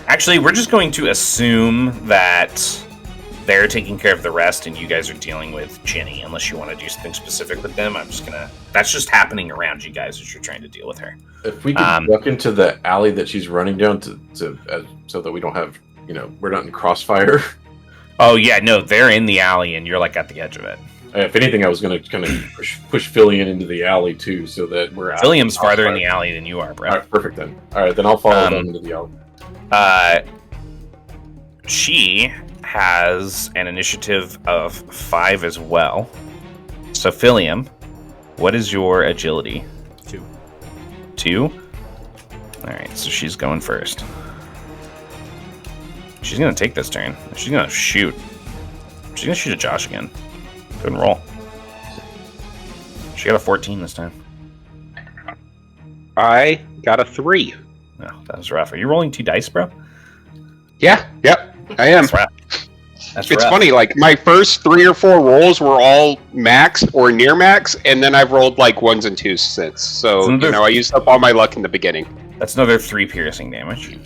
Speaker 1: Actually, we're just going to assume that they're taking care of the rest and you guys are dealing with Ginny, unless you want to do something specific with them. That's just happening around you guys as you're trying to deal with her.
Speaker 4: If we could duck into the alley that she's running down so that we don't have, we're not in crossfire.
Speaker 1: Oh yeah, no, they're in the alley and you're like at the edge of it.
Speaker 4: If anything, I was going to kind of push Fillion into the alley too, so that we're out.
Speaker 1: Fillium's farther in the alley than you are, bro.
Speaker 4: All right, perfect then. All right, then I'll follow them into the alley.
Speaker 1: She has an initiative of 5 as well. So, Fillium, what is your agility?
Speaker 3: 2.
Speaker 1: 2? Alright, so she's going first. She's going to take this turn. She's going to shoot. She's going to shoot at Josh again. Go and roll. She got a 14 this time.
Speaker 2: I got a 3.
Speaker 1: Oh, that was rough. Are you rolling 2 dice, bro?
Speaker 2: Yeah, yep, I am.
Speaker 1: That's rough. That's
Speaker 2: It's
Speaker 1: rough.
Speaker 2: funny, like, my first 3 or 4 rolls were all max or near max, and then I've rolled, like, 1s and 2s since. So, I used up all my luck in the beginning.
Speaker 1: That's another 3 piercing damage.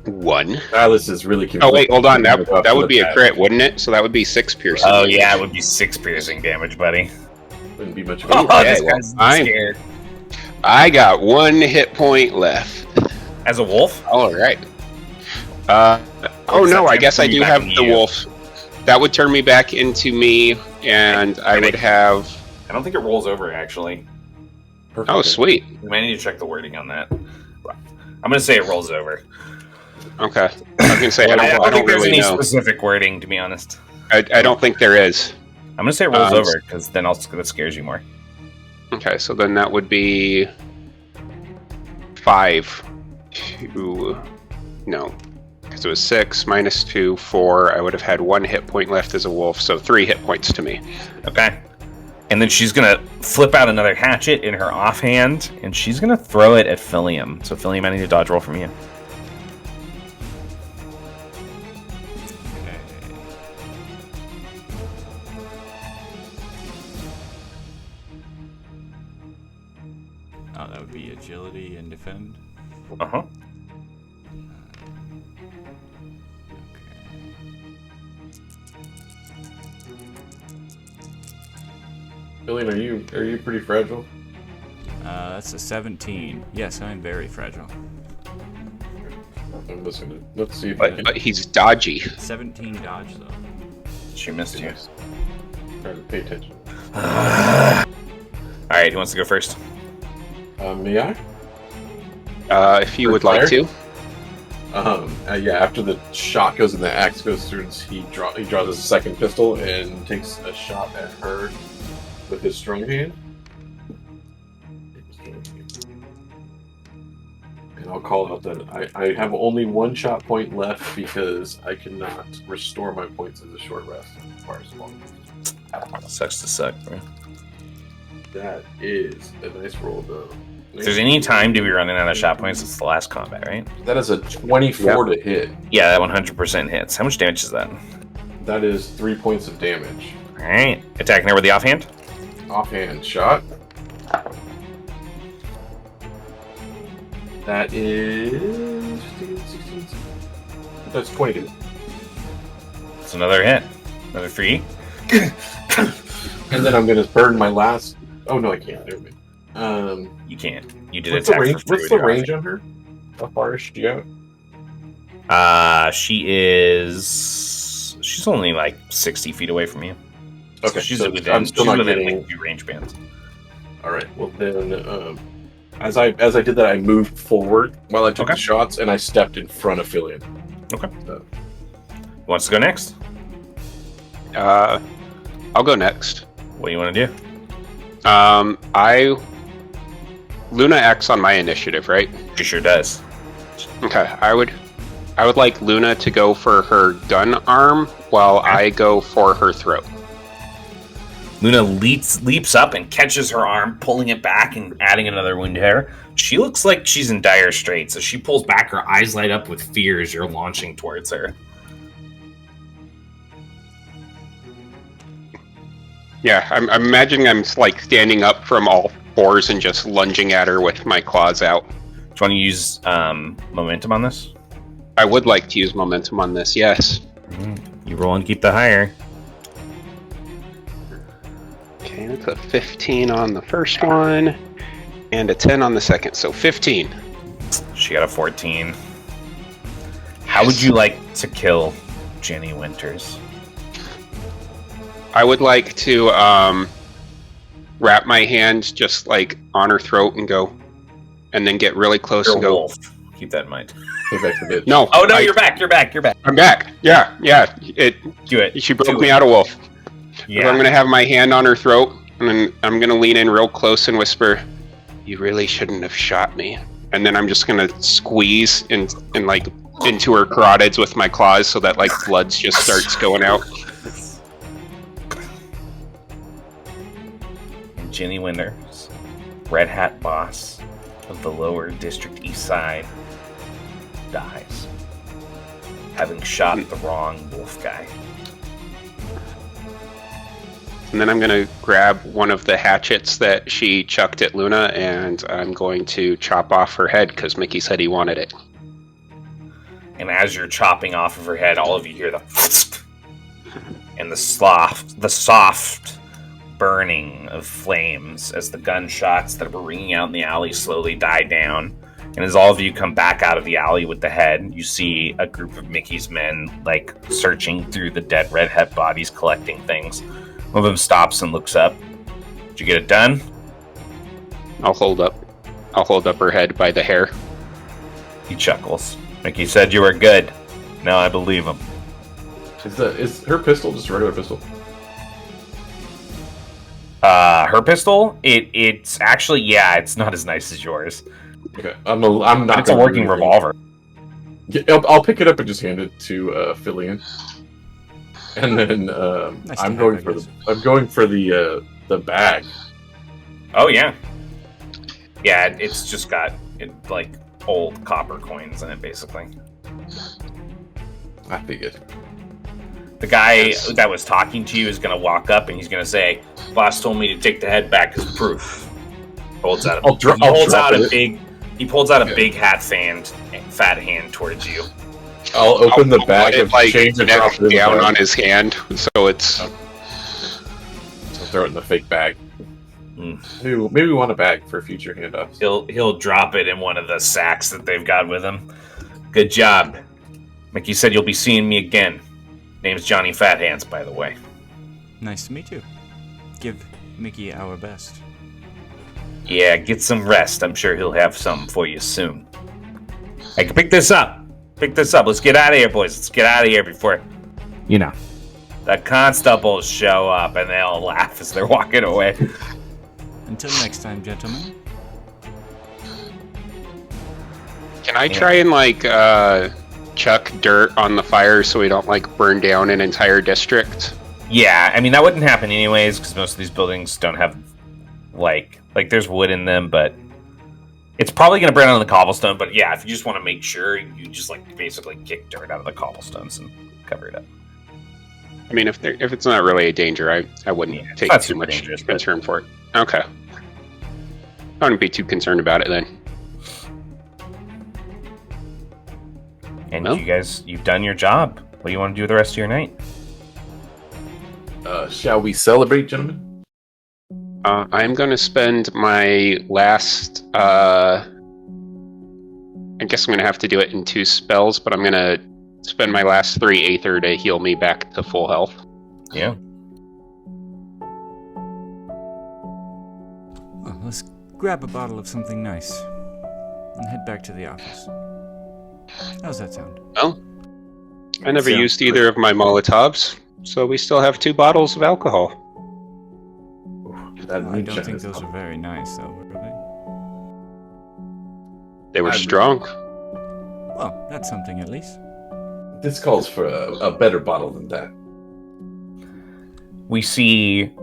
Speaker 2: 1.
Speaker 4: Alice is really confused.
Speaker 2: Oh, wait, hold on. That would be a crit, wouldn't it? So that would be 6 piercing.
Speaker 1: Oh, yeah, it would be 6 piercing damage, buddy.
Speaker 4: Wouldn't be much of a
Speaker 1: Oh, this guy's scared.
Speaker 2: I got 1 hit point left.
Speaker 1: As a wolf?
Speaker 2: All right. Oh no, I guess I do have the wolf. That would turn me back into me, and I would have...
Speaker 1: I don't think it rolls over, actually.
Speaker 4: Perfect.
Speaker 2: Oh, sweet.
Speaker 1: We might need to check the wording on that. I'm going to say it rolls over.
Speaker 2: Okay. I was going to say, I don't
Speaker 1: think there's
Speaker 2: really
Speaker 1: any
Speaker 2: know.
Speaker 1: specific wording, to be honest.
Speaker 2: I don't think there is.
Speaker 1: I'm going to say it rolls over, because then that scares you more.
Speaker 2: Okay, so then that would be 5 to... No. Because it was 6 minus 2, 4. I would have had 1 hit point left as a wolf, so 3 hit points to me.
Speaker 1: Okay. And then she's going to flip out another hatchet in her offhand, and she's going to throw it at Fillium. So, Fillium, I need a dodge roll from you.
Speaker 3: Oh, that would be agility and defend.
Speaker 1: Uh-huh.
Speaker 4: Fillion, are you pretty fragile?
Speaker 3: That's a 17. Yes, I'm very fragile.
Speaker 4: I'm listening. Let's see if
Speaker 2: But he's dodgy.
Speaker 3: 17 dodge, though.
Speaker 1: She missed you.
Speaker 4: Try to pay attention.
Speaker 1: Alright, who wants to go first?
Speaker 4: May I?
Speaker 2: If you would like to.
Speaker 4: Yeah, after the shot goes and the axe goes through, he draws his second pistol and takes a shot at her with his strong hand. And I'll call out that I have only 1 shot point left because I cannot restore my points as a short rest. It requires long.
Speaker 1: Sucks to suck, bro.
Speaker 4: That is a nice roll, though.
Speaker 1: If there's any time to be running out of shot points, it's the last combat, right?
Speaker 4: That is a 24 to hit.
Speaker 1: Yeah, that 100% hits. How much damage is that?
Speaker 4: That is 3 points of damage.
Speaker 1: Alright. Attacking her with the offhand?
Speaker 4: Offhand shot. That is 15, 16, 17. That's 22.
Speaker 1: It's another hit. Another 3.
Speaker 4: And then I'm going to burn my last... Oh, no, I can't. Never mind.
Speaker 1: You can't. You did
Speaker 4: What's the
Speaker 1: attack
Speaker 4: range?
Speaker 1: for 3
Speaker 4: What's
Speaker 1: with
Speaker 4: the
Speaker 1: your
Speaker 4: range on her? How far is she out?
Speaker 1: She's only like 60 feet away from you.
Speaker 4: Okay,
Speaker 1: so she's
Speaker 4: so
Speaker 1: within,
Speaker 4: I'm still
Speaker 1: she's
Speaker 4: not
Speaker 1: within
Speaker 4: getting...
Speaker 1: like 2 range bands.
Speaker 4: All right. Well then, as I did that, I moved forward while I took the shots, and I stepped in front of Fillion.
Speaker 1: Okay. Who wants to go next?
Speaker 2: I'll go next.
Speaker 1: What do you want to do?
Speaker 2: Luna acts on my initiative, right?
Speaker 1: She sure does.
Speaker 2: Okay, I would like Luna to go for her gun arm while I go for her throat.
Speaker 1: Luna leaps up and catches her arm, pulling it back and adding another wound to her. She looks like she's in dire straits. As she pulls back, her eyes light up with fear as you're launching towards her.
Speaker 2: Yeah, I'm imagining I'm like standing up from all fours and just lunging at her with my claws out.
Speaker 1: Do you want to use momentum on this?
Speaker 2: I would like to use momentum on this, yes.
Speaker 1: You roll and keep the higher.
Speaker 2: Okay, that's a 15 on the first one, and a 10 on the second, so 15.
Speaker 1: She got a 14. How would you like to kill Jenny Winters?
Speaker 2: I would like to wrap my hand just like on her throat and go, and then get really close and go.
Speaker 1: Wolf. Keep that in mind.
Speaker 2: No.
Speaker 1: Oh no, you're back. You're back.
Speaker 2: I'm back. Yeah.
Speaker 1: Do it.
Speaker 2: She broke me out of wolf.
Speaker 1: Yeah.
Speaker 2: I'm gonna have my hand on her throat, and then I'm gonna lean in real close and whisper, "You really shouldn't have shot me." And then I'm just gonna squeeze and like into her carotids with my claws, so that like blood just starts going out.
Speaker 1: And Jenny Winters, Red Hat boss of the lower district east side, dies, having shot the wrong wolf guy.
Speaker 2: And then I'm going to grab one of the hatchets that she chucked at Luna, and I'm going to chop off her head, because Mickey said he wanted it.
Speaker 1: And as you're chopping off of her head, all of you hear the and the soft burning of flames as the gunshots that were ringing out in the alley slowly die down. And as all of you come back out of the alley with the head, you see a group of Mickey's men, like, searching through the dead Red Hat bodies, collecting things. One of them stops and looks up. Did you get it done?
Speaker 2: I'll hold up her head by the hair.
Speaker 1: He chuckles. Mickey said you were good. Now I believe him.
Speaker 4: Is her pistol just a regular pistol?
Speaker 1: Her pistol? It's actually, yeah, it's not as nice as yours.
Speaker 4: Okay, I'm not.
Speaker 1: It's a working revolver.
Speaker 4: Yeah, I'll pick it up and just hand it to Fillion. And then I'm going for the bag.
Speaker 1: Oh yeah, yeah. It's just got like old copper coins in it, basically.
Speaker 4: I figured.
Speaker 1: The guy that was talking to you is going to walk up and he's going to say, "Boss told me to take the head back as proof." He pulls out a big fat hand towards you.
Speaker 4: I'll open the bag of change and drop it
Speaker 2: down on his hand, so it's.
Speaker 4: I'll throw it in the fake bag. Maybe we want a bag for future handoffs.
Speaker 1: He'll drop it in one of the sacks that they've got with him. Good job. Mickey said you'll be seeing me again. Name's Johnny Fathands, by the way.
Speaker 3: Nice to meet you. Give Mickey our best.
Speaker 1: Yeah, get some rest. I'm sure he'll have something for you soon. I can pick this up. Let's get out of here, boys. Let's get out of here before, the constables show up, and they all laugh as they're walking away.
Speaker 3: Until next time, gentlemen.
Speaker 2: Can I try and chuck dirt on the fire so we don't burn down an entire district?
Speaker 1: Yeah, I mean that wouldn't happen anyways because most of these buildings don't have like there's wood in them, but it's probably going to burn on the cobblestone. But yeah, if you just want to make sure, you just basically kick dirt out of the cobblestones and cover it up.
Speaker 2: I mean, if it's not really a danger, I wouldn't take too much concern for it. Okay. I wouldn't be too concerned about it then.
Speaker 1: And you guys, you've done your job. What do you want to do the rest of your night?
Speaker 4: Shall we celebrate, gentlemen?
Speaker 2: I'm going to spend my last I guess I'm going to have to do it in 2 spells, but I'm going to spend my last 3 Aether to heal me back to full health.
Speaker 1: Yeah.
Speaker 3: Well, let's grab a bottle of something nice and head back to the office. How's that sound?
Speaker 2: Well, I never used either of my Molotovs, so we still have 2 bottles of alcohol.
Speaker 3: I don't think those are very nice, though, were they?
Speaker 2: They were strong.
Speaker 3: Well, that's something at least.
Speaker 4: This calls for a better bottle than that.
Speaker 1: We see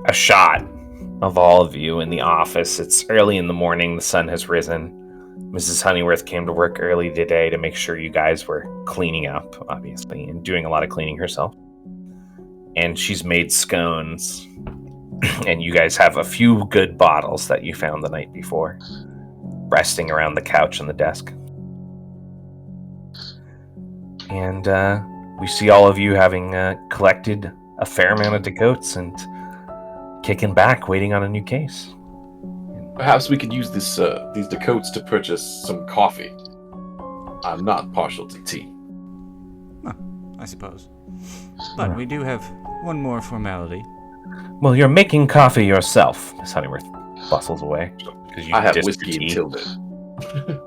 Speaker 1: a shot of all of you in the office. It's early in the morning. The sun has risen. Mrs. Honeyworth came to work early today to make sure you guys were cleaning up, obviously, and doing a lot of cleaning herself. And she's made scones. And you guys have a few good bottles that you found the night before, resting around the couch and the desk. And we see all of you having collected a fair amount of Dakotas and kicking back, waiting on a new case.
Speaker 4: Perhaps we could use these Dakotas to purchase some coffee. I'm not partial to tea.
Speaker 3: Huh, I suppose. But we do have one more formality.
Speaker 1: Well, you're making coffee yourself, Miss Honeyworth bustles away.
Speaker 4: I have whiskey until then.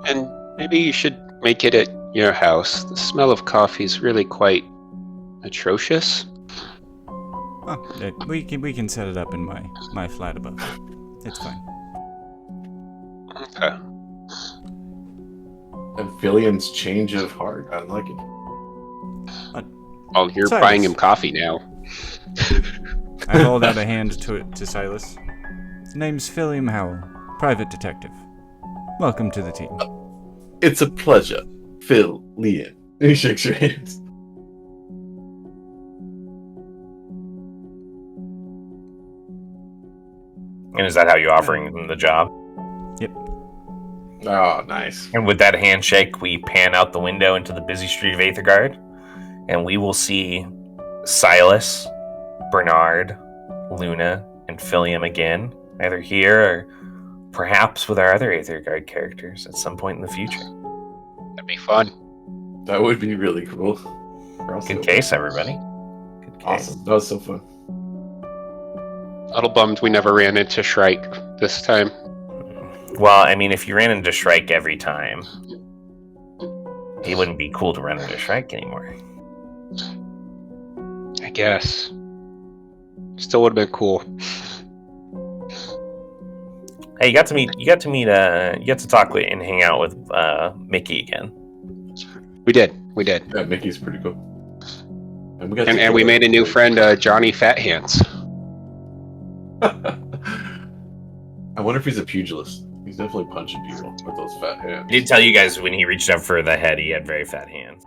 Speaker 2: And maybe you should make it at your house. The smell of coffee is really quite atrocious.
Speaker 3: Oh, we can set it up in my flat above. It's fine.
Speaker 2: Okay.
Speaker 4: And Filian's change of heart. I like it.
Speaker 2: Oh, you're buying him coffee now.
Speaker 3: I hold out a hand to Silas. His name's Philium Howell, private detective. Welcome to the team.
Speaker 4: It's a pleasure, Phil Leon. He shakes your hands.
Speaker 1: And is that how you're offering him the job?
Speaker 3: Yep.
Speaker 4: Oh, nice.
Speaker 1: And with that handshake, we pan out the window into the busy street of Aethergarde, and we will see Silas, Bernard, Luna, and Philium again, either here or perhaps with our other Aethergarde characters at some point in the future.
Speaker 2: That'd be fun.
Speaker 4: That would be really cool.
Speaker 1: Good case, everybody. Good case.
Speaker 4: Awesome. That was so fun.
Speaker 2: A little bummed we never ran into Shrike this time.
Speaker 1: Well, I mean, if you ran into Shrike every time, it wouldn't be cool to run into Shrike anymore.
Speaker 2: I guess. Still would have been cool.
Speaker 1: Hey, you got to talk with and hang out with Mickey again.
Speaker 2: We did.
Speaker 4: Yeah, Mickey's pretty cool.
Speaker 2: And we made a new friend, Johnny Fat Hands.
Speaker 4: I wonder if he's a pugilist. He's definitely punching people with those fat hands.
Speaker 1: He did tell you guys when he reached up for the head, he had very fat hands.